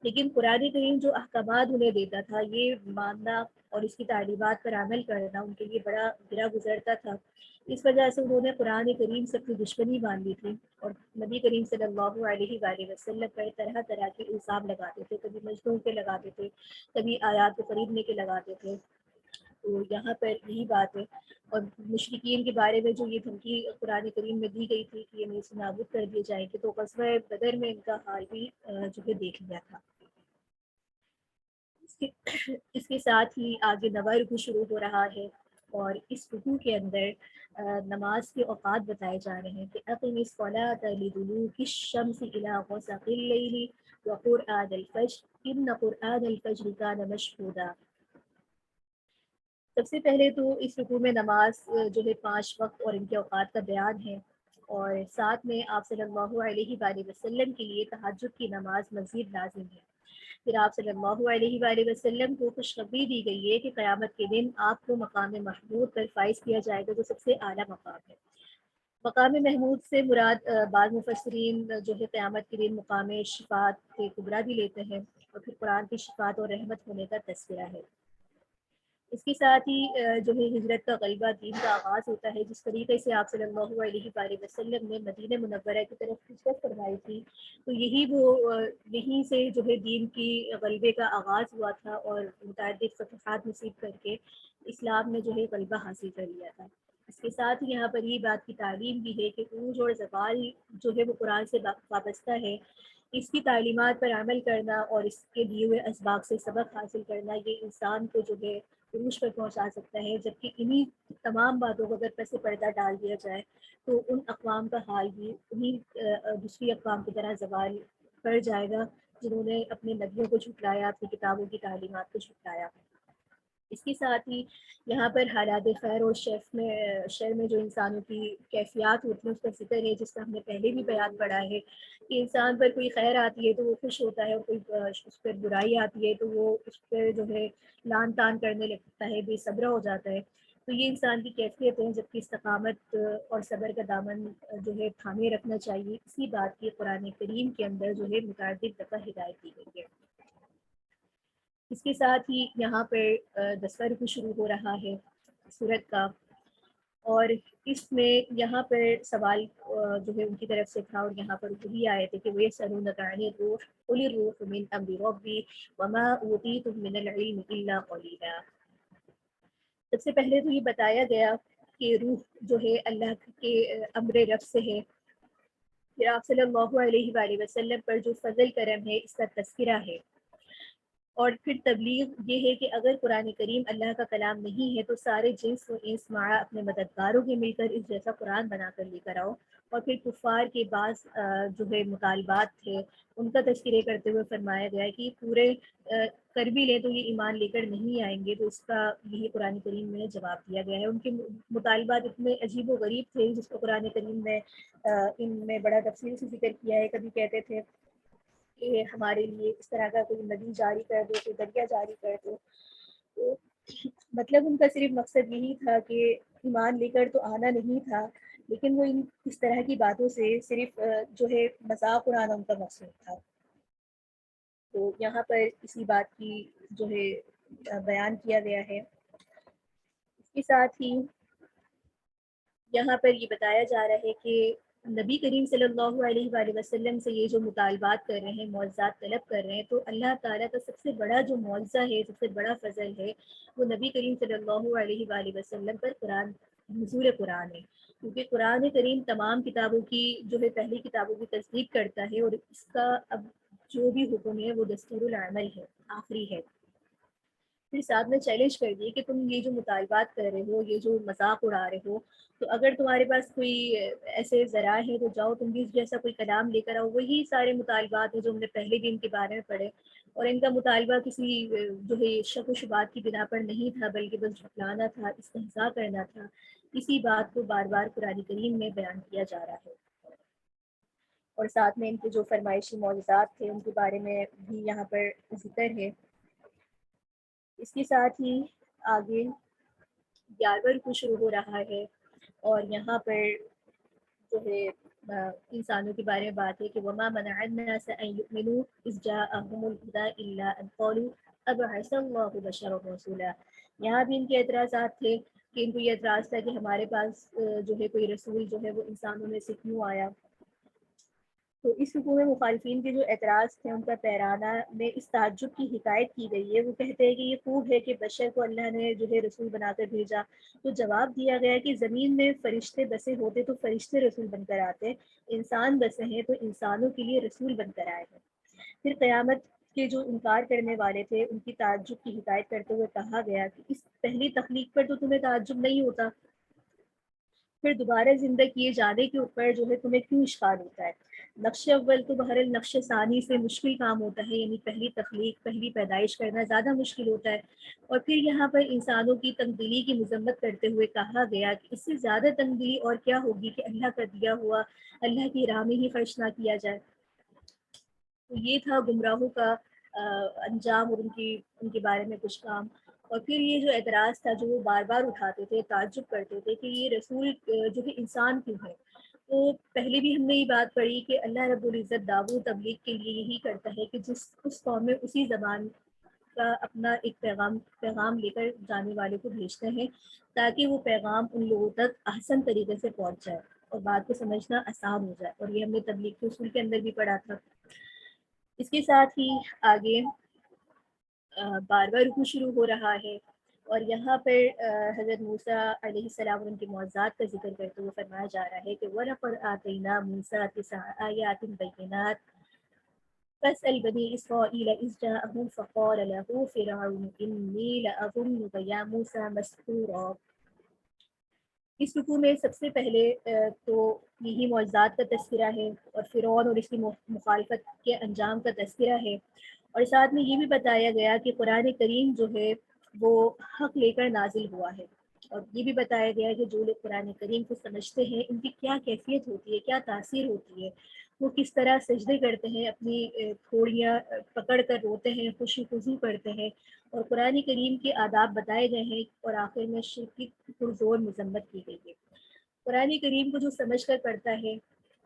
لیکن قرآن کریم جو احکامات انہیں دیتا تھا یہ ماننا اور اس کی تعلیمات پر عمل کرنا ان کے لیے بڑا گرا گزرتا تھا، اس وجہ سے انہوں نے قرآن کریم سے اپنی دشمنی مان لی تھی اور نبی کریم صلی اللہ علیہ وآلہ وسلم پر طرح طرح کے الزام لگاتے تھے، کبھی مجنون کے لگاتے تھے، کبھی آیات کو خریدنے کے لگاتے تھے۔ تو یہاں پر یہی بات ہے، اور مشرکین کے بارے میں جو یہ دھمکی قرآن کریم میں دی گئی تھی کہ یہ اسے نابود کر دیے جائیں گے، تو غزوہ بدر میں ان کا حال بھی جو ہے دیکھ لیا تھا۔ اس اس کے ساتھ ہی آگے نواں رکوع شروع ہو رہا ہے، اور اس رکوع کے اندر نماز کے اوقات بتائے جا رہے ہیں کہ اقم الصلاۃ لدلوک الشمس الی غسق اللیل وقرآن الفجر ان قرآن الفجر کان مشہودا۔ سب سے پہلے تو اس رکوع میں نماز جو ہے 5 وقت اور ان کے اوقات کا بیان ہے، اور ساتھ میں آپ صلی اللہ علیہ وآلہ وسلم کے لیے تہجد کی نماز مزید لازم ہے۔ پھر آپ صلی اللہ علیہ وآلہ وسلم کو خوشخبری دی گئی ہے کہ قیامت کے دن آپ کو مقام محمود پر فائز کیا جائے گا، جو سب سے اعلیٰ مقام ہے۔ مقام محمود سے مراد بعض مفسرین جو ہے قیامت کے دن مقام شفاعت کے کبریٰ بھی لیتے ہیں، اور پھر قرآن کی شفاعت اور رحمت ہونے کا تذکرہ ہے۔ اس کے ساتھ ہی جو ہے ہجرت کا غلبہ دین کا آغاز ہوتا ہے، جس طریقے سے آپ صلی اللہ علیہ وآلہ وسلم نے مدینہ منورہ کی طرف ہجرت فرمائی تھی، تو یہی وہ یہیں سے جو ہے دین کی غلبے کا آغاز ہوا تھا، اور متعدد فتوحات نصیب کر کے اسلام نے جو ہے غلبہ حاصل کر لیا تھا۔ اس کے ساتھ ہی یہاں پر یہ بات کی تعلیم بھی ہے کہ عروج اور زوال جو ہے وہ قرآن سے وابستہ ہے، اس کی تعلیمات پر عمل کرنا اور اس کے دیے ہوئے اسباق سے سبق حاصل کرنا، یہ انسان کو جو ہے عروج پر پہنچا سکتا ہے۔ جبکہ انہی تمام باتوں کو اگر پس پردہ ڈال دیا جائے تو ان اقوام کا حال بھی انہی دوسری اقوام کی طرح زوال کر جائے گا، جنہوں نے اپنے نبیوں کو جھٹلایا، اپنی کتابوں کی تعلیمات کو جھٹلایا۔ اس کے ساتھ ہی یہاں پر حالات خیر اور شر میں جو انسانوں کی کیفیات ہوتی ہیں اس کا ذکر ہے، جس کا ہم نے پہلے بھی بیان پڑھا ہے کہ انسان پر کوئی خیر آتی ہے تو وہ خوش ہوتا ہے، اور کوئی اس پر برائی آتی ہے تو وہ اس پر جو ہے لان تان کرنے لگتا ہے، بے صبرا ہو جاتا ہے۔ تو یہ انسان کی کیفیت ہے، جبکہ استقامت اور صبر کا دامن جو ہے تھامے رکھنا چاہیے۔ اسی بات کی قرآن کریم کے اندر جو ہے متعدد دفعہ ہدایت دی گئی ہے۔ اس کے ساتھ ہی یہاں پر 10واں رکوع شروع ہو رہا ہے سورت کا، اور اس میں یہاں پر سوال جو ہے ان کی طرف سے تھا، اور یہاں پر وہی آئے تھے کہ وَيَسْأَلُونَكَ عَنِ الرُّوحِ قُلِ الرُّوحُ مِنْ أَمْرِ رَبِّي وَمَا أُوتِيتُم مِّنَ الْعِلْمِ إِلَّا قَلِيلًا۔ سب سے پہلے تو یہ بتایا گیا کہ روح جو ہے اللہ کے امر رب سے ہے۔ پھر آپ صلی اللہ علیہ وآلہ وسلم پر جو فضل کرم ہے اس کا تذکرہ ہے، اور پھر تبلیغ یہ ہے کہ اگر قرآن کریم اللہ کا کلام نہیں ہے تو سارے جنس و انس مارا اپنے مددگاروں کے مل کر اس جیسا قرآن بنا کر لے کر آؤ۔ اور پھر کفار کے بعض جو ہے مطالبات تھے ان کا تذکرے کرتے ہوئے فرمایا گیا ہے کہ پورے کر بھی لیں تو یہ ایمان لے کر نہیں آئیں گے، تو اس کا یہی قرآن کریم میں جواب دیا گیا ہے۔ ان کے مطالبات اتنے عجیب و غریب تھے جس کو قرآن کریم نے ان میں بڑا تفصیل سے ذکر کیا ہے۔ کبھی کہتے تھے کہ ہمارے لیے اس طرح کا کوئی ندی جاری کر دو، کوئی دریا جاری کر دو، تو مطلب ان کا صرف مقصد یہی تھا کہ ایمان لے کر تو آنا نہیں تھا، لیکن وہ اس طرح کی باتوں سے صرف جو ہے مذاق اڑانا ان کا مقصود تھا۔ تو یہاں پر اسی بات کی جو ہے بیان کیا گیا ہے۔ اس کے ساتھ ہی یہاں پر یہ بتایا جا رہا ہے کہ نبی کریم صلی اللہ علیہ وآلہ وسلم سے یہ جو مطالبات کر رہے ہیں، معجزات طلب کر رہے ہیں، تو اللہ تعالیٰ کا سب سے بڑا جو معجزہ ہے، سب سے بڑا فضل ہے، وہ نبی کریم صلی اللہ علیہ وآلہ وسلم پر نزول قرآن ہے۔ کیونکہ قرآن کریم تمام کتابوں کی جو ہے پہلی کتابوں کی تصدیق کرتا ہے، اور اس کا اب جو بھی حکم ہے وہ دستور العمل ہے، آخری ہے۔ پھر ساتھ میں چیلنج کر دیے کہ تم یہ جو مطالبات کر رہے ہو، یہ جو مذاق اڑا رہے ہو، تو اگر تمہارے پاس کوئی ایسے ذرائع ہیں تو جاؤ تم بھی جیسا کوئی کلام لے کر آؤ۔ وہی سارے مطالبات ہیں جو ہم نے پہلے بھی ان کے بارے میں پڑھے، اور ان کا مطالبہ کسی جو ہے شک و شبہات کی بنا پر نہیں تھا، بلکہ بس جھٹلانا تھا، استہزاء کرنا تھا۔ اسی بات کو بار بار قرآن کریم میں بیان کیا جا رہا ہے، اور ساتھ میں ان کے جو فرمائشی معجزات تھے ان کے بارے میں بھی یہاں پر ذکر ہے۔ اس کے ساتھ ہی آگے 11واں رکوع شروع ہو رہا ہے، اور یہاں پر جو ہے انسانوں کے بارے میں بات ہے کہ وَمَا مَنَعَ النَّاسَ أَن يُؤْمِنُوا إِذْ جَاءَهُمُ الْهُدَىٰ إِلَّا أَن قَالُوا أَبَعَثَ اللَّهُ بَشَرًا رَّسُولًا۔ یہاں بھی ان کے اعتراضات تھے کہ ان کو یہ اعتراض تھا کہ ہمارے پاس جو ہے کوئی رسول جو ہے وہ انسانوں میں سے کیوں آیا۔ تو اس رکوع میں مخالفین کے جو اعتراض تھے ان کا پیرانہ میں اس تعجب کی حکایت کی گئی ہے۔ وہ کہتے ہیں کہ یہ خوب ہے کہ بشر کو اللہ نے جو ہے رسول بنا کر بھیجا، تو جواب دیا گیا کہ زمین میں فرشتے بسے ہوتے تو فرشتے رسول بن کر آتے، انسان بسے ہیں تو انسانوں کے لیے رسول بن کر آئے ہیں۔ پھر قیامت کہ جو انکار کرنے والے تھے ان کی تعجب کی ہدایت کرتے ہوئے کہا گیا کہ اس پہلی تخلیق پر تو تمہیں تعجب نہیں ہوتا، پھر دوبارہ زندہ کیے جانے کے اوپر جو ہے تمہیں کیوں اشکال ہوتا ہے؟ نقش اول تو بہرحال نقش ثانی سے مشکل کام ہوتا ہے، یعنی پہلی تخلیق، پہلی پیدائش کرنا زیادہ مشکل ہوتا ہے، اور پھر یہاں پر انسانوں کی تنگدلی کی مذمت کرتے ہوئے کہا گیا کہ اس سے زیادہ تنگدلی اور کیا ہوگی کہ اللہ کا دیا ہوا اللہ کی راہ میں ہی خرچ نہ کیا جائے۔ تو یہ تھا گمراہوں کا انجام اور ان کے بارے میں کچھ کام۔ اور پھر یہ جو اعتراض تھا جو وہ بار بار اٹھاتے تھے، تعجب کرتے تھے کہ یہ رسول جو کہ انسان کیوں ہے۔ تو پہلے بھی ہم نے یہ بات پڑھی کہ اللہ رب العزت دعوت تبلیغ کے لیے یہی کرتا ہے کہ اس قوم میں اسی زبان کا اپنا ایک پیغام لے کر جانے والے کو بھیجتے ہیں، تاکہ وہ پیغام ان لوگوں تک احسن طریقے سے پہنچ جائے اور بات کو سمجھنا آسان ہو جائے، اور یہ ہم نے تبلیغ کے اصول کے اندر بھی پڑھا تھا۔ اس کے ساتھ ہی آگے بار بار رکوع شروع ہو رہا ہے، اور یہاں پر حضرت موسیٰ علیہ السلام اور ان کے معجزات کا ذکر کرتے ہوئے فرمایا جا رہا ہے کہ وَلَقَدْ آتَيْنَا مُوسَىٰ 9 آيَاتٍ بَيِّنَاتٍ فَاسْأَلْ بَنِي إِسْرَائِيلَ إِذْ جَاءَهُمْ فَقَالَ لَهُ فِرْعَوْنُ إِنِّي لَأَظُنُّكَ يَا مُوسَىٰ مَسْحُورًا۔ اس رکوع میں سب سے پہلے تو یہی معجزات کا تذکرہ ہے، اور فرعون اور اس کی مخالفت کے انجام کا تذکرہ ہے، اور ساتھ میں یہ بھی بتایا گیا کہ قرآن کریم جو ہے وہ حق لے کر نازل ہوا ہے، اور یہ بھی بتایا گیا کہ جو لوگ قرآن کریم کو سمجھتے ہیں ان کی کیا کیفیت ہوتی ہے، کیا تاثیر ہوتی ہے، وہ کس طرح سجدے کرتے ہیں، اپنی تھوڑیاں پکڑ کر روتے ہیں، خوشی خضو کرتے ہیں، اور قرآن کریم کے آداب بتائے گئے ہیں، اور آخر میں شرک کی پرزور مذمت کی گئی ہے۔ قرآن کریم کو جو سمجھ کر پڑھتا ہے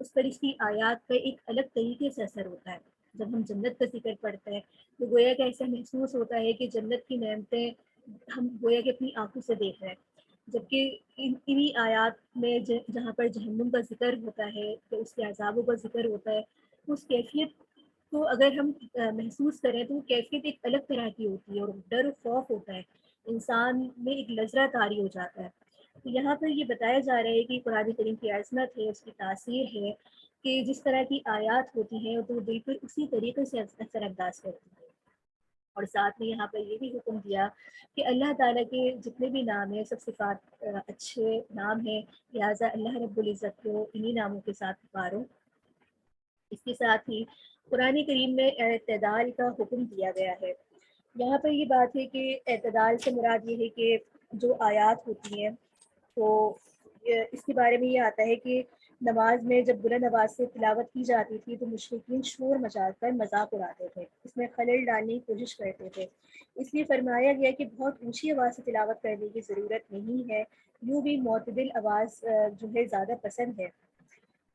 اس پر اس کی آیات کا ایک الگ طریقے سے اثر ہوتا ہے۔ جب ہم جنت کا ذکر پڑھتے ہیں تو گویا کہ ایسا محسوس ہوتا ہے کہ جنت کی نعمتیں ہم گویا کہ اپنی آنکھوں سے دیکھ رہے ہیں، جبکہ انہی آیات میں جہاں پر جہنم کا ذکر ہوتا ہے تو اس کے عذابوں کا ذکر ہوتا ہے، اس کیفیت کو اگر ہم محسوس کریں تو وہ کیفیت ایک الگ طرح کی ہوتی ہے، اور ڈر و خوف ہوتا ہے، انسان میں ایک لذرہ طاری ہو جاتا ہے۔ تو یہاں پر یہ بتایا جا رہا ہے کہ قرآن کریم کی عظمت ہے، اس کی تاثیر ہے، کہ جس طرح کی آیات ہوتی ہیں تو دل پر اسی طریقے سے اثر انداز کرتی ہے۔ اور ساتھ میں یہاں پر یہ بھی حکم دیا کہ اللہ تعالیٰ کے جتنے بھی نام ہیں سب صفات اچھے نام ہیں، لہٰذا اللہ رب العزت کو انہی ناموں کے ساتھ پکارو۔ اس کے ساتھ ہی قرآن کریم میں اعتدال کا حکم دیا گیا ہے۔ یہاں پر یہ بات ہے کہ اعتدال سے مراد یہ ہے کہ جو آیات ہوتی ہیں تو اس کے بارے میں یہ آتا ہے کہ نماز میں جب بلند آواز سے تلاوت کی جاتی تھی تو مشرکین شور مچا کر مذاق اڑاتے تھے، اس میں خلل ڈالنے کی کوشش کرتے تھے، اس لیے فرمایا گیا کہ بہت اونچی آواز سے تلاوت کرنے کی ضرورت نہیں ہے، یوں بھی معتدل آواز جو ہے زیادہ پسند ہے۔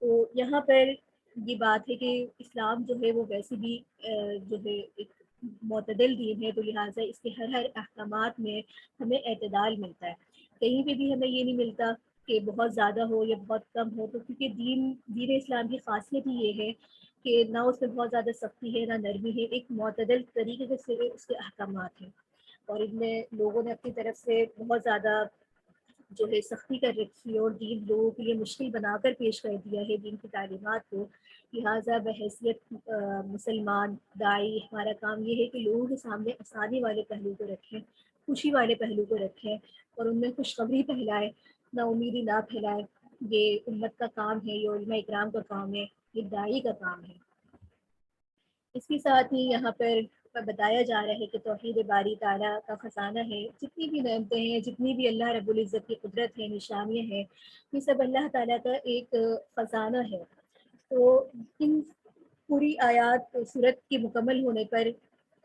تو یہاں پر یہ بات ہے کہ اسلام جو ہے وہ ویسے بھی جو ہے ایک معتدل دین ہے، تو لہٰذا اس کے ہر احکامات میں ہمیں اعتدال ملتا ہے، کہیں پہ بھی ہمیں یہ نہیں ملتا کہ بہت زیادہ ہو یا بہت کم ہو، تو کیونکہ دین اسلام کی خاصیت ہی یہ ہے کہ نہ اس میں بہت زیادہ سختی ہے نہ نرمی ہے، ایک معتدل طریقے سے اس کے احکامات ہیں، اور ان میں لوگوں نے اپنی طرف سے بہت زیادہ جو ہے سختی کر رکھی ہے، اور دین لوگوں کے لیے مشکل بنا کر پیش کر دیا ہے دین کی تعلیمات کو، لہٰذا بحیثیت مسلمان داعی ہمارا کام یہ ہے کہ لوگوں کے سامنے آسانی والے پہلو کو رکھیں، خوشی والے پہلو کو رکھیں، اور ان میں خوشخبری پھیلائیں، نا امیدی نہ پھیلائیں۔ یہ امت کا کام ہے، یہ علماء اکرام کا کام ہے، یہ داعی کا کام ہے۔ اس کے ساتھ ہی یہاں پر بتایا جا رہا ہے کہ توحید باری تعالیٰ کا خزانہ ہے، جتنی بھی نعمتیں ہیں، جتنی بھی اللہ رب العزت کی قدرت ہے، نشانیاں ہیں، یہ سب اللہ تعالیٰ کا ایک خزانہ ہے۔ تو ان پوری آیات صورت کے مکمل ہونے پر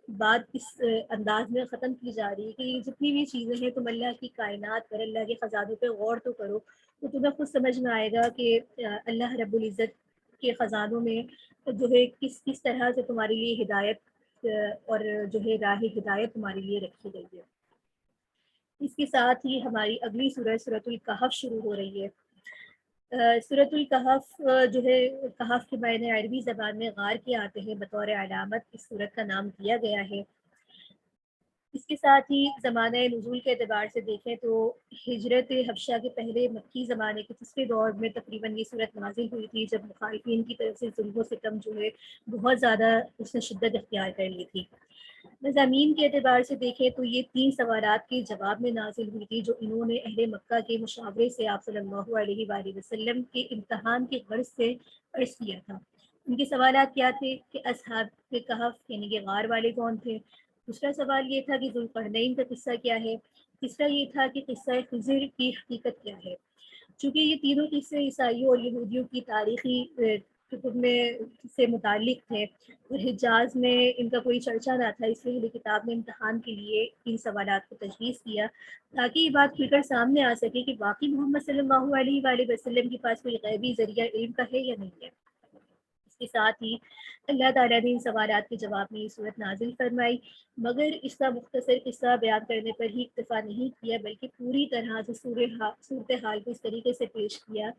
بات اس انداز میں ختم کی جا رہی ہے کہ یہ جتنی بھی چیزیں ہیں تم اللہ کی کائنات پر، اللہ کے خزانوں پہ غور تو کرو، تو تمہیں خود سمجھ میں آئے گا کہ اللہ رب العزت کے خزانوں میں جو ہے کس طرح سے تمہارے لیے ہدایت اور جو ہے راہ ہدایت تمہارے لیے رکھی گئی ہے۔ اس کے ساتھ ہی ہماری اگلی سورہ سورۃ الکہف شروع ہو رہی ہے۔ سورۃ الکہف جو ہے کہف کے معنی عربی زبان میں غار کے آتے ہیں، بطور علامت اس سورت کا نام دیا گیا ہے۔ اس کے ساتھ ہی زمانہ نزول کے اعتبار سے دیکھیں تو ہجرت حبشہ کے پہلے مکی زمانے کے تیسرے دور میں تقریباً یہ صورت نازل ہوئی تھی، جب مخالفین کی طرف سے ظلم و ستم جو ہے بہت زیادہ اس نے شدت اختیار کر لی تھی۔ مضامین کے اعتبار سے دیکھیں تو یہ 3 سوالات کے جواب میں نازل ہوئی تھی، جو انہوں نے اہل مکہ کے مشاورے سے آپ صلی اللہ علیہ وآلہ وسلم کے امتحان کے غرض سے عرض کیا تھا۔ ان کے سوالات کیا تھے کہ اصحاب کہف یعنی کہ غار والے کون تھے، دوسرا سوال یہ تھا کہ ذوالقرنین کا قصہ کیا ہے، تیسرا یہ تھا کہ قصہ خضر کی حقیقت کیا ہے۔ چونکہ یہ تینوں قصے عیسائیوں اور یہودیوں کی تاریخی کتب میں سے متعلق تھے اور حجاز میں ان کا کوئی چرچا نہ تھا، اس لیے اہل کتاب نے امتحان کے لیے ان سوالات کو تجویز کیا تاکہ یہ بات کھل کر سامنے آ سکے کہ واقعی محمد صلی اللہ علیہ وآلہ وسلم کے پاس کوئی غیبی ذریعہ علم کا ہے یا نہیں ہے۔ اس کے ساتھ ہی اللہ تعالیٰ نے ان سوالات کے جواب میں یہ صورت نازل فرمائی، مگر اس کا مختصر قصہ بیان کرنے پر ہی اکتفا نہیں کیا، بلکہ پوری طرح سے صورتحال کو اس طریقے سے پیش کیا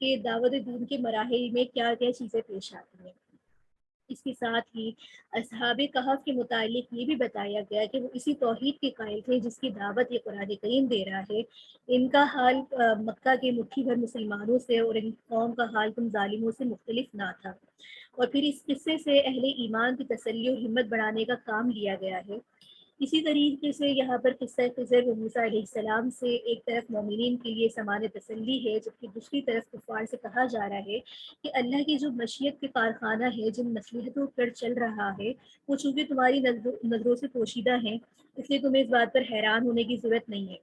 کہ دعوت دین کے مراحل میں کیا کیا چیزیں پیش آتی ہیں۔ اس کے ساتھ ہی اصحاب کہف کے متعلق یہ بھی بتایا گیا کہ وہ اسی توحید کے قائل تھے جس کی دعوت یہ قرآن کریم دے رہا ہے۔ ان کا حال مکہ کے مٹھی بھر مسلمانوں سے اور ان قوم کا حال تم ظالموں سے مختلف نہ تھا۔ اور پھر اس قصے سے اہل ایمان کی تسلی اور ہمت بڑھانے کا کام لیا گیا ہے۔ اسی طریقے سے یہاں پر قصہ خضر و موسیٰ علیہ السلام سے ایک طرف مومنین کے لیے سامان تسلی ہے، جبکہ دوسری طرف کفار سے کہا جا رہا ہے کہ اللہ کی جو مشیت کے کارخانہ ہے، جن مصلحتوں پر چل رہا ہے، وہ چونکہ تمہاری نظروں سے پوشیدہ ہیں، اس لیے تمہیں اس بات پر حیران ہونے کی ضرورت نہیں ہے۔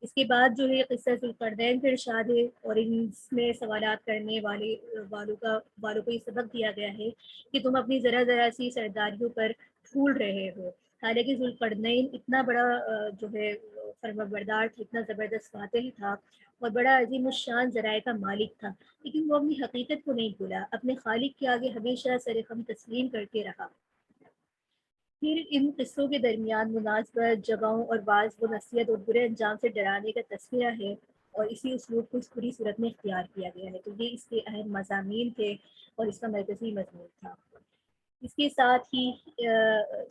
اس کے بعد جو ہے قصہ ذوالقرنین کا ارشاد ہے اور اس میں سوالات کرنے والوں کو یہ سبق دیا گیا ہے کہ تم اپنی ذرا ذرا سی سرداریوں پر پھول رہے ہو۔ حالانکہ ذوالقرنین اتنا بڑا جو ہے فرمانبردار تھا، اتنا زبردست فاتح تھا اور بڑا عظیم الشان ذرائع کا مالک تھا، لیکن وہ اپنی حقیقت کو نہیں بھولا، اپنے خالق کے آگے ہمیشہ سر خم تسلیم کرتے رہا۔ پھر ان قصوں کے درمیان مناسبت جگہوں اور بعض وہ نصیحت اور برے انجام سے ڈرانے کا تذکرہ ہے، اور اسی اسلوب کو اس پوری صورت میں اختیار کیا گیا ہے۔ تو یہ اس کے اہم مضامین تھے اور اس کا مرکزی مضمون تھا۔ اس کے ساتھ ہی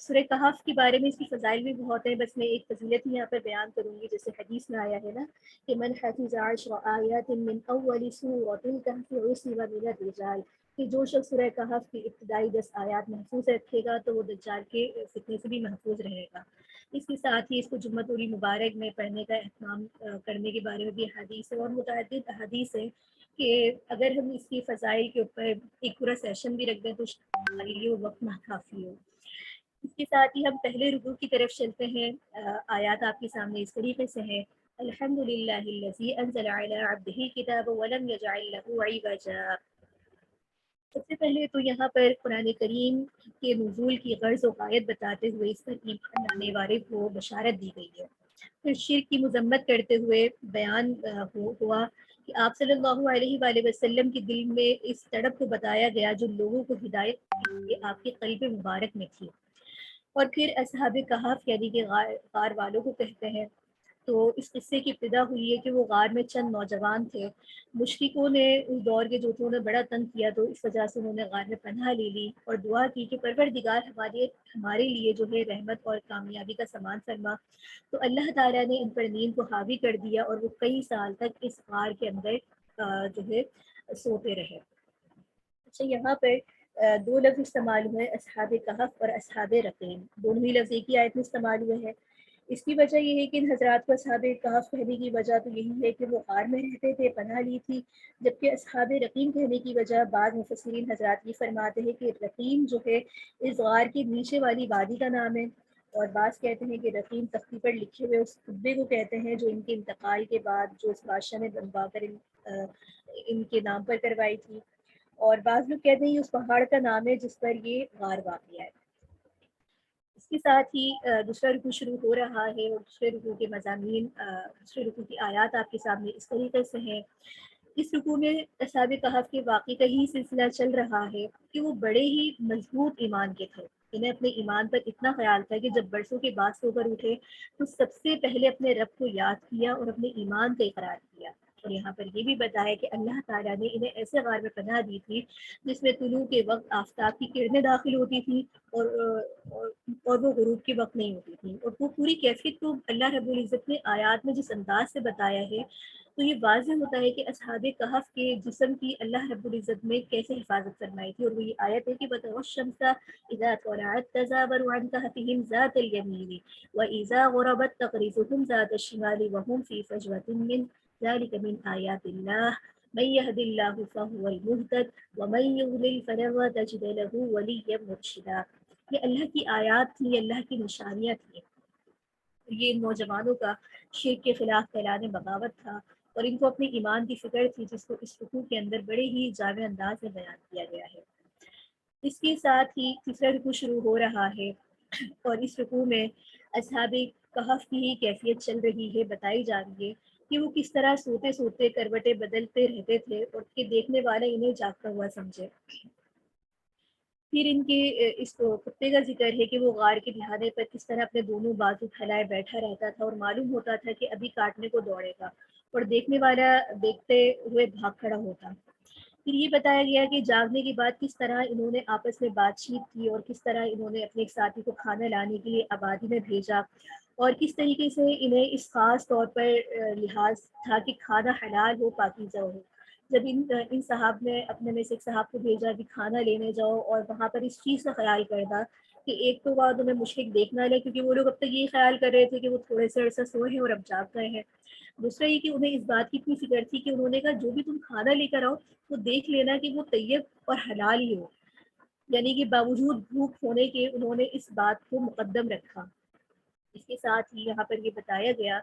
سورہ کہف کے بارے میں اس کی فضائل بھی بہت ہیں، بس میں ایک فضیلت ہی یہاں پر بیان کروں گی، جیسے حدیث میں آیا ہے نا کہ من حفظ 10 آیات من اول سورۃ الکہف عصم من الرجال، کہ جو شخص سورہ کہف کی ابتدائی 10 آیات محفوظ رکھے گا تو وہ دجال کے فتنے سے بھی محفوظ رہے گا۔ اس کے ساتھ ہی اس کو جمعۃ المبارک میں پڑھنے کا اہتمام کرنے کے بارے میں بھی حدیث ہے، اور متعدد احادیث ہے کہ اگر ہم اس کی فضائل کے اوپر ایک پورا سیشن بھی رکھ دیں تو ہمارے لیے وہ وقت نہ کافی ہو۔ اس کے ساتھ ہی ہم پہلے رکوع کی طرف چلتے ہیں۔ آیات آپ کے سامنے اس طریقے سے ہیں: الحمد للہ الذی انزل علی عبدہ الکتاب ولم یجعل لہ عوجا۔ سب سے پہلے تو یہاں پر قرآن کریم کے نزول کی غرض و غایت بتاتے ہوئے اس پر ایمان لانے والے کو بشارت دی گئی ہے۔ پھر شرک کی مذمت کرتے ہوئے بیان ہوا کہ آپ صلی اللہ علیہ وآلہ وسلم کے دل میں اس تڑپ کو بتایا گیا جو لوگوں کو ہدایت کے لیے آپ کے قلب مبارک میں تھی۔ اور پھر اصحاب کہف یعنی کہ غار والوں کو کہتے ہیں، تو اس قصے کی ابتدا ہوئی ہے کہ وہ غار میں چند نوجوان تھے، مشرکوں نے اس دور کے جو تھے انہیں بڑا تنگ کیا، تو اس وجہ سے انہوں نے غار میں پناہ لے لی اور دعا کی کہ پروردگار ہمارے لیے جو ہے رحمت اور کامیابی کا سامان فرما۔ تو اللہ تعالیٰ نے ان پر نیند کو حاوی کر دیا اور وہ کئی سال تک اس غار کے اندر جو ہے سوتے رہے۔ اچھا، یہاں پر 2 لفظ استعمال ہوئے، اصحاب کہف اور اصحاب رقیم، دونوں ہی لفظ ایک ہی آیت میں استعمال ہوئے ہیں۔ اس کی وجہ یہ ہے کہ ان حضرات کو اصحاب کہف کہنے کی وجہ تو یہی ہے کہ وہ غار میں رہتے تھے، پناہ لی تھی، جبکہ اصحاب رقیم کہنے کی وجہ بعض مفسرین حضرات یہ فرماتے ہیں کہ رقیم جو ہے اس غار کے نیچے والی وادی کا نام ہے، اور بعض کہتے ہیں کہ رقیم تختی پر لکھے ہوئے اس خطبے کو کہتے ہیں جو ان کے انتقال کے بعد جو اس بادشاہ نے بنوا کر ان کے نام پر کروائی تھی، اور بعض لوگ کہتے ہیں یہ اس پہاڑ کا نام ہے جس پر یہ غار واقع ہے۔ اس کے ساتھ ہی دوسرا رکوع شروع ہو رہا ہے، اور دوسرے رکوع کے مضامین، دوسرے رکوع کی آیات آپ کے سامنے اس طریقے سے ہیں۔ اس رکوع میں اصحاب کہف کے واقعے کا ہی سلسلہ چل رہا ہے کہ وہ بڑے ہی مضبوط ایمان کے تھے، انہیں اپنے ایمان پر اتنا خیال تھا کہ جب برسوں کے بعد سو کر اٹھے تو سب سے پہلے اپنے رب کو یاد کیا اور اپنے ایمان کا اقرار کیا، اور یہاں پر یہ بھی بتایا کہ اللہ تعالیٰ نے انہیں ایسے غار میں پناہ دی تھی جس میں طلوع کے وقت آفتاب کی کرنیں داخل ہوتی تھیں اور اور وہ غروب کے وقت نہیں ہوتی تھیں، اور وہ پوری کیفیت کو اللہ رب العزت نے آیات میں جس انداز سے بتایا ہے تو یہ واضح ہوتا ہے کہ اصحاب کہف کے جسم کی اللہ رب العزت نے کیسے حفاظت فرمائی تھی، اور وہ یہ آیت ہے کہ بتاؤ الشمس اذا طلعت تزاور عن كهفهم ذات اليمين واذا غربت تقرضهم ذات الشمال وهم في فجوة من ذلك من آيات الله من يهد الله فهو المهتد ومن يضلل فلن تجد له وليا مرشدا۔ یہ اللہ کی آیات تھی، اللہ کی نشانیاں تھیں، یہ نوجوانوں کا شرک کے خلاف پھیلانے بغاوت تھا، اور ان کو اپنے ایمان کی فکر تھی جس کو اس رکوع کے اندر بڑے ہی جامع انداز میں بیان کیا گیا ہے۔ اس کے ساتھ ہی تیسرا رکوع شروع ہو رہا ہے، اور اس رکوع میں اصحاب کہف کی ہی کیفیت چل رہی ہے، بتائی جا رہی ہے کہ وہ کس طرح سوتے سوتے کروٹیں بدلتے رہتے تھے اور کہ دیکھنے والا انہیں جاگتا ہوا سمجھے۔ پھر ان کے اس کو کتے کا ذکر ہے کہ وہ غار کے دہانے پر کس طرح اپنے دونوں بازو پھیلائے بیٹھا رہتا تھا، اور معلوم ہوتا تھا کہ ابھی کاٹنے کو دوڑے گا، اور دیکھنے والا دیکھتے ہوئے بھاگ کھڑا ہوتا۔ پھر یہ بتایا گیا کہ جاگنے کے بعد کس طرح انہوں نے آپس میں بات چیت کی، اور کس طرح انہوں نے اپنے ایک ساتھی کو کھانا لانے کے لیے آبادی میں بھیجا، اور کس طریقے سے انہیں اس خاص طور پر لحاظ تھا کہ کھانا حلال ہو، پاکیزہ ہو۔ جب ان صاحب نے اپنے میں سے ایک صاحب کو بھیجا کہ کھانا لینے جاؤ، اور وہاں پر اس چیز کا خیال کرنا کہ ایک تو بعد انہیں مشرک دیکھنا لے، کیونکہ وہ لوگ اب تک یہی خیال کر رہے تھے کہ وہ تھوڑے سے عرصہ سوئے ہیں اور اب جاگ گئے ہیں۔ دوسرا یہ کہ انہیں اس بات کی اتنی فکر تھی کہ انہوں نے کہا جو بھی تم کھانا لے کر آؤ تو دیکھ لینا کہ وہ طیب اور حلال ہی ہو، یعنی کہ باوجود بھوک ہونے کے انہوں نے اس بات کو مقدم رکھا۔ اس کے ساتھ ہی یہاں پر یہ بتایا گیا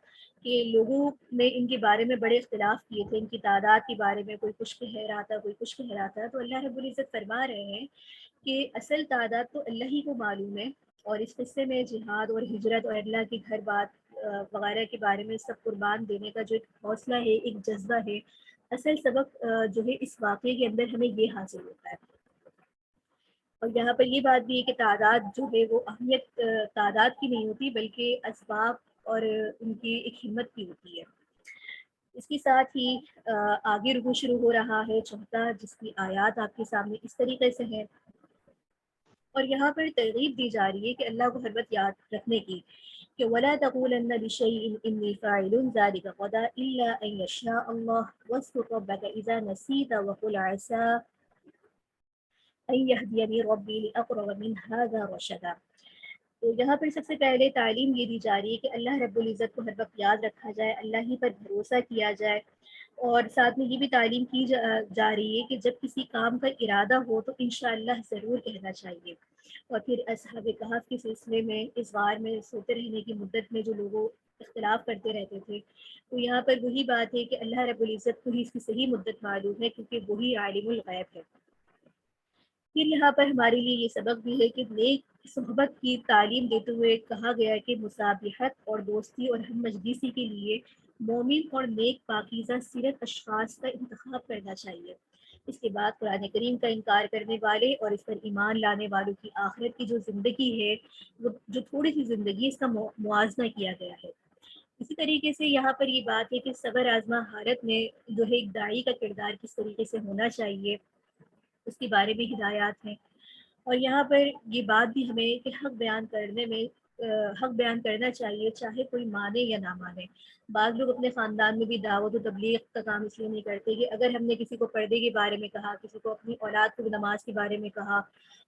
کہ لوگوں نے ان کے بارے میں بڑے اختلاف کیے تھے، ان کی تعداد کے بارے میں، کوئی کچھ کہہ رہا تھا کوئی کچھ کہہ رہا تھا، تو اللہ رب العزت فرما رہے ہیں کہ اصل تعداد تو اللہ ہی کو معلوم ہے، اور اس قصے میں جہاد اور ہجرت اور اللہ کی گھر بات وغیرہ کے بارے میں سب قربان دینے کا جو ایک حوصلہ ہے، ایک جذبہ ہے، اصل سبق جو ہے اس واقعے کے اندر ہمیں یہ حاصل ہوتا ہے۔ اور یہاں پر یہ بات بھی ہے کہ تعداد جو ہے وہ اہمیت تعداد کی نہیں ہوتی بلکہ اسباب اور ان کی ایک ہمت کی ہوتی ہے۔ اس کے ساتھ ہی آگے رکوع شروع ہو رہا ہے چوتھا، جس کی آیات آپ کے سامنے اس طریقے سے ہے، اور یہاں پر ترغیب دی جا رہی ہے کہ اللہ کو ہر وقت یاد رکھنے کی، کہ وَلَا تَقُولَنَّ لِشَيْءٍ إِنِّي فَاعِلٌ ذَلِكَ غَدًا إِلَّا أَن يَشَاءَ اللَّهُ وَاذْكُر رَّبَّكَ إِذَا نَسِيتَ وَقُلْ عَسَىٰ أَن يَهْدِيَنِي رَبِّي لِأَقْرَبَ مِنْ هَٰذَا رَشَدًا۔ تو یہاں پر سب سے پہلے تعلیم یہ دی جا رہی ہے کہ اللہ رب العزت کو ہر وقت یاد رکھا جائے، اللہ ہی پر بھروسہ کیا جائے، اور ساتھ میں یہ بھی تعلیم کی جا رہی ہے کہ جب کسی کام کا ارادہ ہو تو انشاءاللہ ضرور کہنا چاہیے۔ اور پھر اصحاب کہف کے سلسلے میں اس غار میں سوتے رہنے کی مدت میں جو لوگوں اختلاف کرتے رہتے تھے، تو یہاں پر وہی بات ہے کہ اللہ رب العزت کو ہی اس کی صحیح مدت معلوم ہے، کیونکہ وہی عالم الغیب ہے۔ پھر یہاں پر ہمارے لیے یہ سبق بھی ہے کہ نیک صحبت کی تعلیم دیتے ہوئے کہا گیا کہ مصابحت اور دوستی اور ہم مجلسی کے لیے مومن اور نیک پاکیزہ سیرت اشخاص کا انتخاب کرنا چاہیے۔ اس کے بعد قرآن کریم کا انکار کرنے والے اور اس پر ایمان لانے والوں کی آخرت کی جو زندگی ہے، وہ جو تھوڑی سی زندگی، اس کا موازنہ کیا گیا ہے۔ اسی طریقے سے یہاں پر یہ بات ہے کہ صبر آزما حالت میں جو ہے ایک داعی کا کردار کس طریقے سے ہونا چاہیے، اس کے بارے میں ہدایات ہیں۔ اور یہاں پر یہ بات بھی ہمیں کہ حق بیان کرنے میں حق بیان کرنا چاہیے، چاہے کوئی مانے یا نہ مانے۔ بعض لوگ اپنے خاندان میں بھی دعوت و تبلیغ کا کام اس لیے نہیں کرتے کہ اگر ہم نے کسی کو پردے کے بارے میں کہا، کسی کو اپنی اولاد کو نماز کے بارے میں کہا،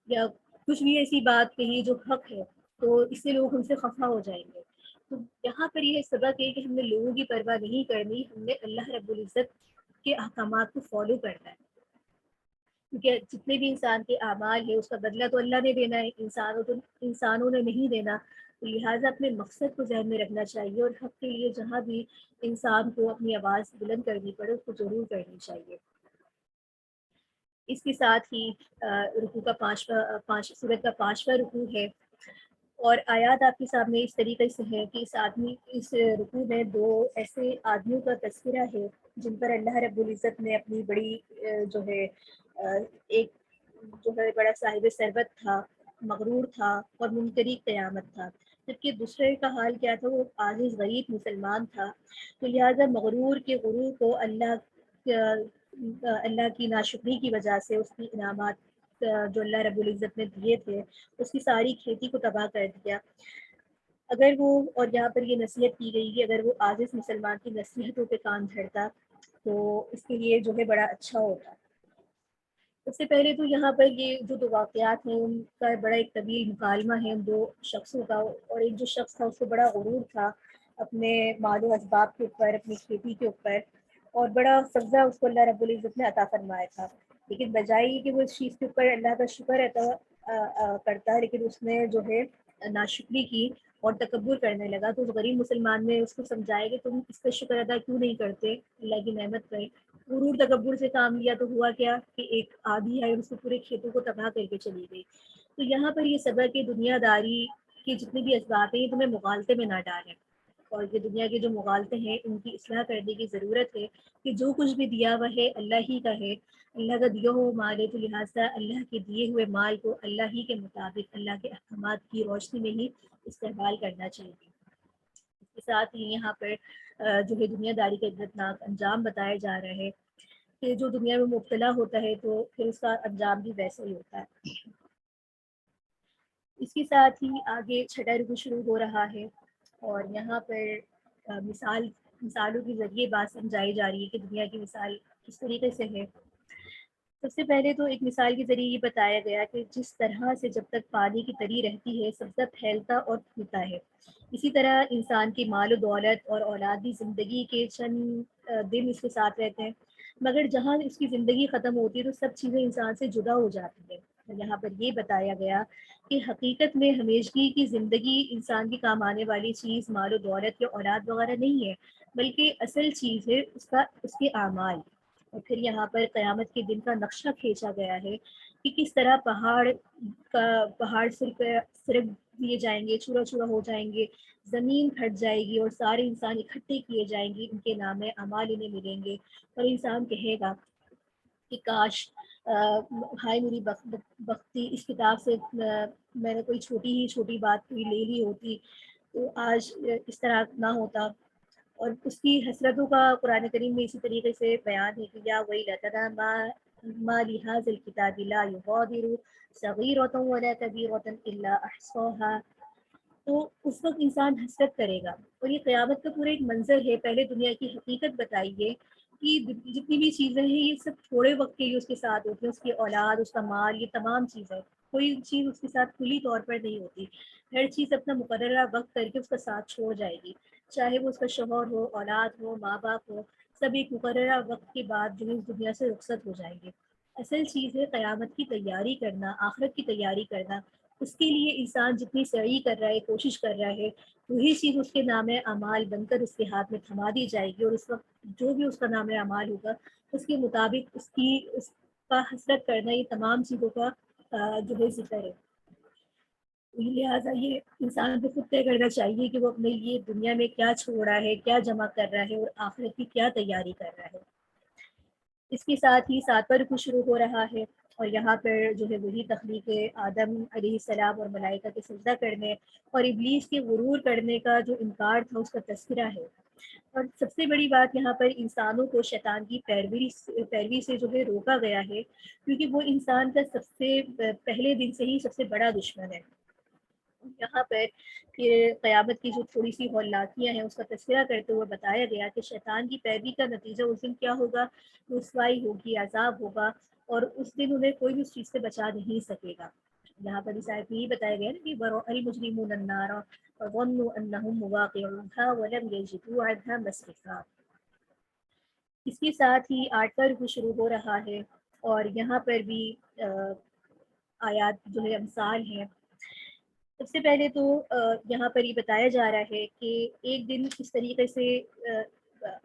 یا کچھ بھی ایسی بات کہی جو حق ہے، تو اس سے لوگ ہم سے خفا ہو جائیں گے۔ تو یہاں پر یہ سبق ہے کہ ہم نے لوگوں کی پرواہ نہیں کرنی، ہم نے اللہ رب العزت کے احکامات کو فالو کرنا ہے، کیونکہ جتنے بھی انسان کے اعمال ہے اس کا بدلہ تو اللہ نے دینا ہے، انسانوں نے نہیں دینا۔ تو لہٰذا اپنے مقصد کو ذہن میں رکھنا چاہیے، اور حق کے لیے جہاں بھی انسان کو اپنی آواز بلند کرنی پڑے اس کو ضرور کرنی چاہیے۔ اس کے ساتھ ہی رکوع کا سورت کا 5واں رکوع ہے، اور آیات آپ کے سامنے اس طریقے سے ہے کہ اس رکوع میں 2 ایسے آدمیوں کا تذکرہ ہے جن پر اللہ رب العزت نے اپنی بڑی جو ہے ایک جو ہے بڑا صاحب ثروت تھا، مغرور تھا اور منکری قیامت تھا، جبکہ دوسرے کا حال کیا تھا، وہ عاجز غریب مسلمان تھا. تو لہٰذا مغرور کے غرور کو اللہ کی ناشکری کی وجہ سے اس کی انعامات جو اللہ رب العزت نے دیے تھے اس کی ساری کھیتی کو تباہ کر دیا. اگر وہ، اور یہاں پر یہ نصیحت کی گئی کہ اگر وہ عاجز مسلمان کی نصیحتوں پہ کان دھرتا تو اس کے لیے جو ہے بڑا اچھا ہوتا. سب سے پہلے تو یہاں پر یہ جو دو واقعات ہیں ان کا بڑا ایک طویل مکالمہ ہے ان دو شخصوں کا. اور ایک جو شخص تھا اس کو بڑا غرور تھا اپنے مال و اسباب کے اوپر، اپنی کھیتی کے اوپر، اور بڑا سبزہ اس کو اللہ رب العزت نے عطا فرمایا تھا. لیکن بجائے یہ کہ وہ اس چیز کے اوپر اللہ کا شکر کرتا، لیکن اس نے جو ہے ناشکری کی اور تکبر کرنے لگا. تو اس غریب مسلمان نے اس کو سمجھایا کہ تم اس کا شکر ادا کیوں نہیں کرتے اللہ کی نعمت پر. غرور تکبر سے کام لیا تو ہوا کیا کہ ایک آدھی ہے اس کو پورے کھیتوں کو تباہ کر کے چلی گئی. تو یہاں پر یہ سبق ہے دنیا داری کی جتنی بھی اسباب ہیں یہ تمہیں مغالطے میں نہ ڈالیں، اور یہ دنیا کے جو مغالطے ہیں ان کی اصلاح کرنے کی ضرورت ہے کہ جو کچھ بھی دیا ہوا ہے اللہ ہی کا ہے، اللہ کا دیا ہوا مال ہے، تو لہٰذا اللہ کے دیے ہوئے مال کو اللہ ہی کے مطابق اللہ کے احکامات کی روشنی میں ہی استعمال کرنا چاہیے. اس کے ساتھ ہی یہاں پر جو ہے دنیا داری کا عبرتناک انجام بتایا جا رہا ہے کہ جو دنیا میں مبتلا ہوتا ہے تو پھر اس کا انجام بھی ویسا ہی ہوتا ہے. اس کے ساتھ ہی آگے چھٹا رکو شروع ہو رہا ہے، اور یہاں پر مثالوں کے ذریعے بات سمجھائی جا رہی ہے کہ دنیا کی مثال کس طریقے سے ہے. سب سے پہلے تو ایک مثال کے ذریعے یہ بتایا گیا کہ جس طرح سے جب تک پانی کی تری رہتی ہے سبزہ پھیلتا اور پھولتا ہے، اسی طرح انسان کی مال و دولت اور اولادی زندگی کے چند دن اس کے ساتھ رہتے ہیں، مگر جہاں اس کی زندگی ختم ہوتی ہے تو سب چیزیں انسان سے جدا ہو جاتی ہیں. یہاں پر یہ بتایا گیا کہ حقیقت میں ہمیشگی کی زندگی انسان کی کام آنے والی چیز مال و دولت یا اولاد وغیرہ نہیں ہے، بلکہ اصل چیز ہے اس کے اعمال. اور پھر یہاں پر قیامت کے دن کا نقشہ کھینچا گیا ہے کہ کس طرح پہاڑ صرف دیے جائیں گے، چورا چورا ہو جائیں گے، زمین پھٹ جائے گی اور سارے انسان اکٹھے کیے جائیں گے، ان کے نام اعمال انہیں ملیں گے. اور انسان کہے گا کہ کاش ہائے میری بختی، اس کتاب سے میں نے کوئی چھوٹی بات کوئی لے لی ہوتی تو آج اس طرح نہ ہوتا. اور اس کی حسرتوں کا قرآن کریم میں اسی طریقے سے بیان ہے کہ یا ویلتنا ما لهذا الكتاب لا يغادر صغیرۃ ولا کبیرۃ الا احصاها. تو اس وقت انسان حسرت کرے گا. اور یہ قیامت کا پورا ایک منظر ہے. پہلے دنیا کی حقیقت بتائیے کہ جتنی بھی چیزیں ہیں یہ سب تھوڑے وقت کے لیے اس کے ساتھ ہوتی ہیں، اس کی اولاد، اس کا مال، یہ تمام چیزیں، کوئی چیز اس کے ساتھ کھلی طور پر نہیں ہوتی. ہر چیز اپنا مقررہ وقت کر کے اس کا ساتھ چھوڑ جائے گی، چاہے وہ اس کا شوہر ہو، اولاد ہو، ماں باپ ہو، سب ایک مقررہ وقت کے بعد جو ہے اس دنیا سے رخصت ہو جائیں گے. اصل چیز ہے قیامت کی تیاری کرنا، آخرت کی تیاری کرنا. اس کے لیے انسان جتنی سعی کر رہا ہے، کوشش کر رہا ہے، وہی چیز اس کے نام اعمال بن کر اس کے ہاتھ میں تھما دی جائے گی. اور اس وقت جو بھی اس کا نام اعمال ہوگا اس کے مطابق اس کا حسرت کرنا، یہ تمام چیزوں کا جو ہے ذکر ہے. لہٰذا یہ انسان کو خود طے کرنا چاہیے کہ وہ اپنے لیے دنیا میں کیا چھوڑ رہا ہے، کیا جمع کر رہا ہے، اور آخرت کی کیا تیاری کر رہا ہے. اس کے ساتھ ہی ساتواں رکوع شروع ہو رہا ہے، اور یہاں پر جو ہے وہی تخلیق آدم علیہ السلام اور ملائکہ کے سجدہ کرنے اور ابلیس کے غرور کرنے کا جو انکار تھا اس کا تذکرہ ہے. اور سب سے بڑی بات یہاں پر انسانوں کو شیطان کی پیروی سے جو ہے روکا گیا ہے، کیونکہ وہ انسان کا سب سے پہلے دن سے ہی سب سے بڑا دشمن ہے. یہاں پر پھر قیامت کی جو تھوڑی سی ہولناکیاں ہیں اس کا تذکرہ کرتے ہوئے بتایا گیا کہ شیطان کی پیروی کا نتیجہ اس دن کیا ہوگا، رسوائی ہوگی، عذاب ہوگا، اور اس دن انہیں کوئی بھی اس چیز سے بچا نہیں سکے گا. یہاں پر اس آیت میں یہ بتایا گیا نا کہ وَرَأَ الْمُجْرِمُونَ النَّارَ وَظَنُّوا أَنَّهُمْ مُوَاقِعُوهَا وَلَمْ يَجِدُوا عَنْهَا مَصْرِفًا. اس کے ساتھ ہی 8واں رکوع شروع ہو رہا ہے، اور یہاں پر بھی آیات جو ہے امثال ہیں. سب سے پہلے تو یہاں پر یہ بتایا جا رہا ہے کہ ایک دن اس طریقے سے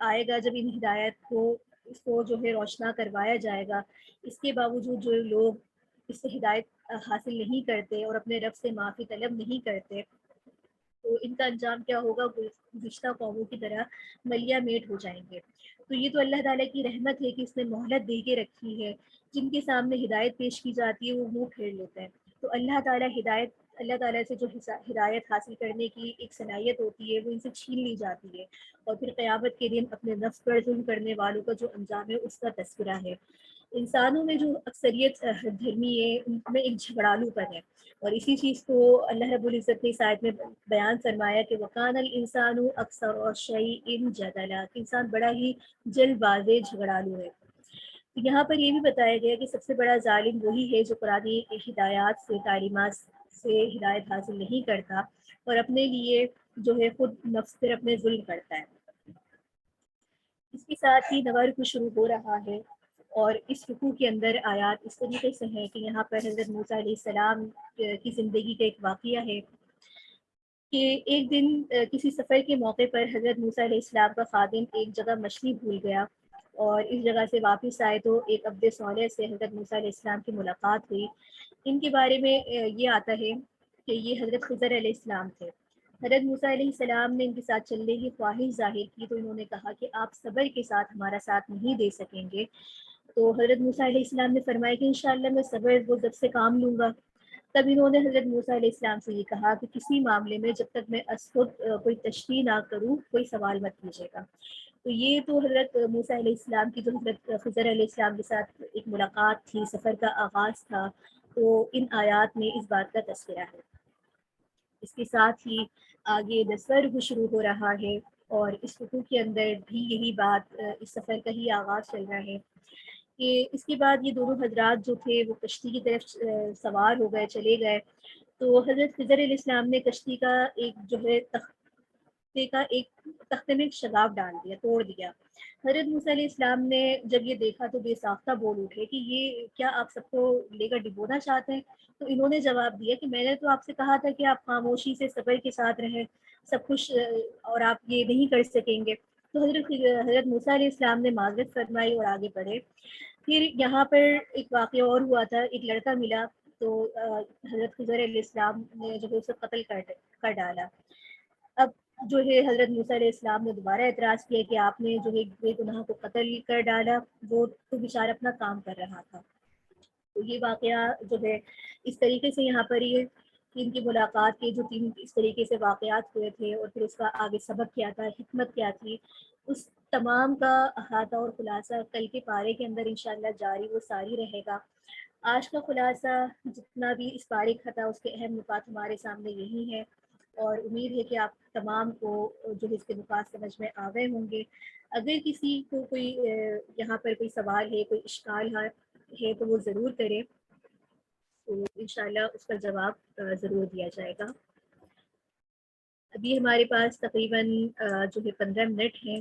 آئے گا جب ان ہدایت کو اس کو جو ہے روشنا کروایا جائے گا، اس کے باوجود جو لوگ اس سے ہدایت حاصل نہیں کرتے اور اپنے رب سے معافی طلب نہیں کرتے تو ان کا انجام کیا ہوگا، گزشتہ قوموں کی طرح ملیا میٹ ہو جائیں گے. تو یہ تو اللہ تعالیٰ کی رحمت ہے کہ اس نے مہلت دے کے رکھی ہے. جن کے سامنے ہدایت پیش کی جاتی ہے وہ منہ پھیر لیتے ہیں. تو اللہ تعالیٰ ہدایت اللہ تعالیٰ سے جو ہدایت حاصل کرنے کی ایک صلاحیت ہوتی ہے وہ ان سے چھین لی جاتی ہے، اور پھر قیامت کے دن اپنے نفس پر ظلم کرنے والوں کا جو انجام ہے اس کا تذکرہ ہے۔ انسانوں میں جو اکثریت دھرمی ہے ان میں ایک جھگڑالو پن ہے، اور اسی چیز کو اللہ رب العزت نے اس آیت میں بیان فرمایا کہ وَقَانَ الْإِنسَانُ أَكْثَرَ شَيْءٍ جَدَلًا، کہ انسان بڑا ہی جلد باز جھگڑالو ہے۔ تو یہاں پر یہ بھی بتایا گیا کہ سب سے بڑا ظالم وہی ہے جو قرآن ہدایات سے، تعلیمات سے ہدایت حاصل نہیں کرتا اور اپنے لیے جو ہے خود نفس پر اپنے ظلم کرتا ہے۔ اس کے ساتھ ہی نور کو شروع ہو رہا ہے، اور اس رکوع کے اندر آیات اس طریقے سے ہیں کہ یہاں پر حضرت موسیٰ علیہ السلام کی زندگی کا ایک واقعہ ہے کہ ایک دن کسی سفر کے موقع پر حضرت موسیٰ علیہ السلام کا خادم ایک جگہ مچھلی بھول گیا، اور اس جگہ سے واپس آئے تو ایک عبد صالح سے حضرت موسیٰ علیہ السلام کی ملاقات ہوئی۔ ان کے بارے میں یہ آتا ہے کہ یہ حضرت خضر علیہ السلام تھے۔ حضرت موسیٰ علیہ السلام نے ان کے ساتھ چلنے کی خواہش ظاہر کی تو انہوں نے کہا کہ آپ صبر کے ساتھ ہمارا ساتھ نہیں دے سکیں گے، تو حضرت موسیٰ علیہ السلام نے فرمایا کہ انشاءاللہ میں صبر و ضبط سے کام لوں گا۔ تب انہوں نے حضرت موسیٰ علیہ السلام سے یہ کہا کہ کسی معاملے میں جب تک میں خود کوئی تشریح نہ کروں کوئی سوال مت کیجیے گا۔ تو یہ تو حضرت موسیٰ علیہ السلام کی جو حضرت خضر علیہ السلام کے ساتھ ایک ملاقات تھی، سفر کا آغاز تھا، تو ان آیات میں اس بات کا تذکرہ ہے۔ اس کے ساتھ ہی آگے دسواں رکوع شروع ہو رہا ہے، اور اس رکوع کے اندر بھی یہی بات، اس سفر کا ہی آغاز چل رہا ہے کہ اس کے بعد یہ دونوں حضرات جو تھے وہ کشتی کی طرف سوار ہو گئے، چلے گئے۔ تو حضرت خضر علیہ السلام نے کشتی کا ایک جو ہے تختے میں ایک شگاف ڈال دیا، توڑ دیا۔ حضرت موسیٰ علیہ السلام نے جب یہ دیکھا تو بے ساختہ بول اٹھے کہ یہ کیا آپ سب کو لے کر ڈبونا چاہتے ہیں؟ تو انہوں نے جواب دیا کہ میں نے تو آپ سے کہا تھا کہ آپ خاموشی سے صبر کے ساتھ رہیں، سب کچھ، اور آپ یہ نہیں کر سکیں گے۔ تو حضرت موسیٰ علیہ السلام نے معذرت فرمائی اور آگے بڑھے۔ پھر یہاں پر ایک واقعہ اور ہوا تھا، ایک لڑکا ملا تو حضرت خضر علیہ السلام نے جو ہے اسے قتل کر ڈالا۔ اب جو ہے حضرت موسیٰ علیہ السلام نے دوبارہ اعتراض کیا کہ آپ نے جو ہے بے گناہ کو قتل کر ڈالا، وہ تو بیچارہ اپنا کام کر رہا تھا۔ تو یہ واقعہ جو ہے اس طریقے سے یہاں پر یہ کہ ان کی ملاقات کے جو تین اس طریقے سے واقعات ہوئے تھے، اور پھر اس کا آگے سبق کیا تھا، حکمت کیا تھی، اس تمام کا احاطہ اور خلاصہ کل کے پارے کے اندر انشاءاللہ جاری و ساری رہے گا۔ آج کا خلاصہ جتنا بھی اس پارے کا تھا اس کے اہم نکات ہمارے سامنے یہی ہے، اور امید ہے کہ آپ تمام کو جو اس کے نکات سمجھ میں آ گئے ہوں گے۔ اگر کسی کو کوئی یہاں پر کوئی سوال ہے، کوئی اشکال ہے تو وہ ضرور کرے، تو انشاءاللہ اس کا جواب ضرور دیا جائے گا۔ ابھی ہمارے پاس تقریباً جو ہے 15 منٹ ہیں۔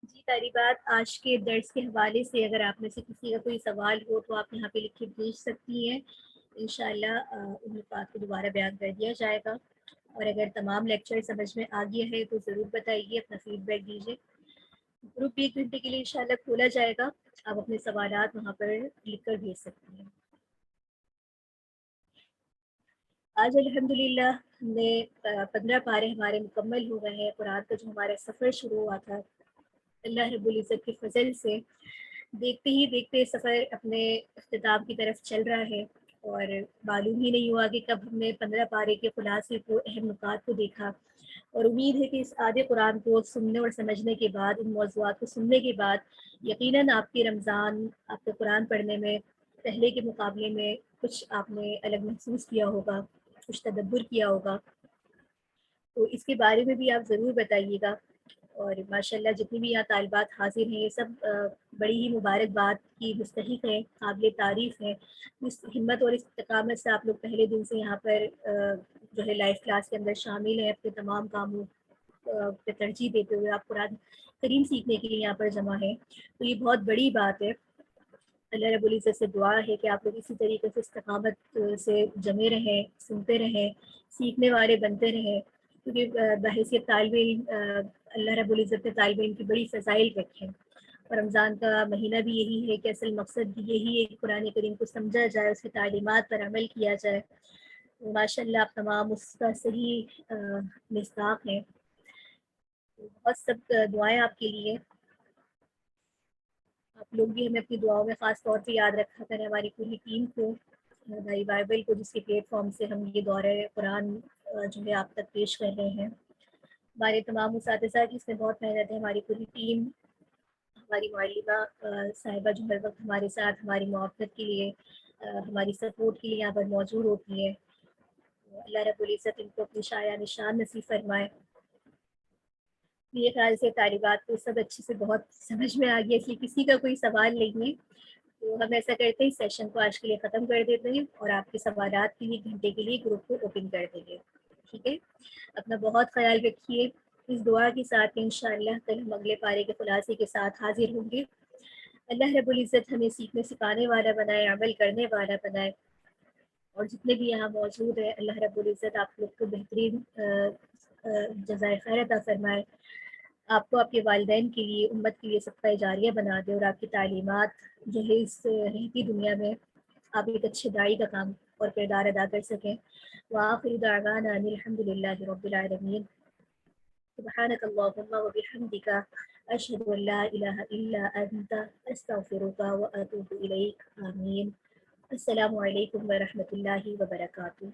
جی طالبات، آج کے درس کے حوالے سے اگر آپ میں سے کسی کا کوئی سوال ہو تو آپ یہاں پہ لکھ کے بھیج سکتی ہیں، انشاءاللہ ان نکات کو دوبارہ بیان کر دیا جائے گا۔ اور اگر تمام لیکچر سمجھ میں آ گیا ہے تو ضرور بتائیے، اپنا فیڈ بیک دیجیے۔ گروپ بھی 1 گھنٹے کے لیے انشاءاللہ کھولا جائے گا، آپ اپنے سوالات وہاں پر لکھ کر بھیج سکتی ہیں۔ آج الحمدللہ ہم نے 15 پارے ہمارے مکمل ہو گئے ہیں۔ قرآن کا جو ہمارا سفر شروع ہوا تھا اللہ رب العزت کے فضل سے، دیکھتے ہی دیکھتے سفر اپنے اختتام کی طرف چل رہا ہے، اور معلوم ہی نہیں ہوا کہ کب ہم نے 15 پارے کے خلاصے کو، اہم نکات کو دیکھا۔ اور امید ہے کہ اس آدھے قرآن کو سننے اور سمجھنے کے بعد، ان موضوعات کو سننے کے بعد، یقیناً آپ کے رمضان، آپ کے قرآن پڑھنے میں پہلے کے مقابلے میں کچھ آپ نے الگ محسوس کیا ہوگا، کچھ تدبر کیا ہوگا۔ تو اس کے بارے میں بھی آپ ضرور بتائیے گا۔ اور ماشاءاللہ جتنی بھی یہاں طالبات حاضر ہیں یہ سب بڑی ہی مبارکباد کی مستحق ہیں، قابل تعریف ہیں۔ اس ہمت اور استقامت سے آپ لوگ پہلے دن سے یہاں پر جو ہے لائیو کلاس کے اندر شامل ہیں، اپنے تمام کاموں پہ ترجیح دیتے ہوئے آپ قرآن کریم سیکھنے کے لیے یہاں پر جمع ہیں، تو یہ بہت بڑی بات ہے۔ اللہ رب العزت سے دعا ہے کہ آپ لوگ اسی طریقے سے استقامت سے جمے رہیں، سنتے رہیں، سیکھنے والے بنتے رہیں، کیونکہ بحیثیت طالب علم اللہ رب العزت نے طالب علم کی بڑی فضائل رکھیں، اور رمضان کا مہینہ بھی یہی ہے کہ اصل مقصد بھی یہی ہے کہ قرآن کریم کو سمجھا جائے، اس کی تعلیمات پر عمل کیا جائے۔ ماشاء اللہ آپ تمام اس کا صحیح مصداق ہیں۔ بہت سب دعائیں آپ کے لیے، آپ لوگ بھی ہمیں اپنی دعاؤں میں خاص طور پہ یاد رکھا کریں، ہماری پوری ٹیم کو، ہماری بائبل کو، جس کے پلیٹ فارم سے ہم یہ دورہ قرآن جو ہے آپ تک پیش کر رہے ہیں۔ ہمارے تمام اساتذہ کی اس میں بہت محنت ہے، ہماری پوری ٹیم، ہماری معلمہ صاحبہ جو ہر وقت ہمارے ساتھ ہماری محبت کے لیے، ہماری سپورٹ کے لیے یہاں پر موجود ہوتی ہے۔ اللہ رب العزت ان کو اپنی شایہ نشان نصیب فرمائے۔ میرے خیال سے طالبات کو سب اچھے سے بہت سمجھ میں آ گیا، اس لیے کسی کا کوئی سوال نہیں ہے، تو ہم ایسا کرتے ہیں اس سیشن کو آج کے لیے ختم کر دیتے ہیں، اور آپ کے سوالات کے لیے گھنٹے کے لیے گروپ کو اوپن کر دیں گے، ٹھیک ہے؟ اپنا بہت خیال رکھیے۔ اس دعا کے ساتھ انشاءاللہ کل ہم اگلے پارے کے خلاصے کے ساتھ حاضر ہوں گے۔ اللہ رب العزت ہمیں سیکھنے سکھانے والا بنائے، عمل کرنے والا بنائے، اور جتنے بھی یہاں موجود ہیں اللہ رب العزت آپ لوگ کو بہترین جزائے خیر عطا فرمائے، آپ کو آپ کے والدین کے لیے، امت کے لیے صدقہ جاریہ بنا دے، اور آپ کی تعلیمات جو ہے اس رہتی دنیا میں آپ ایک اچھے داعی کا کام اور کردار ادا کر سکیں۔ وآخر دعوانا ان الحمد للہ رب العالمین۔ سبحانک اللہم وبحمدک، اشہد ان لا الہ الا انت، استغفرک واتوب الیک۔ آمین۔ السلام علیکم ورحمۃ اللہ وبرکاتہ۔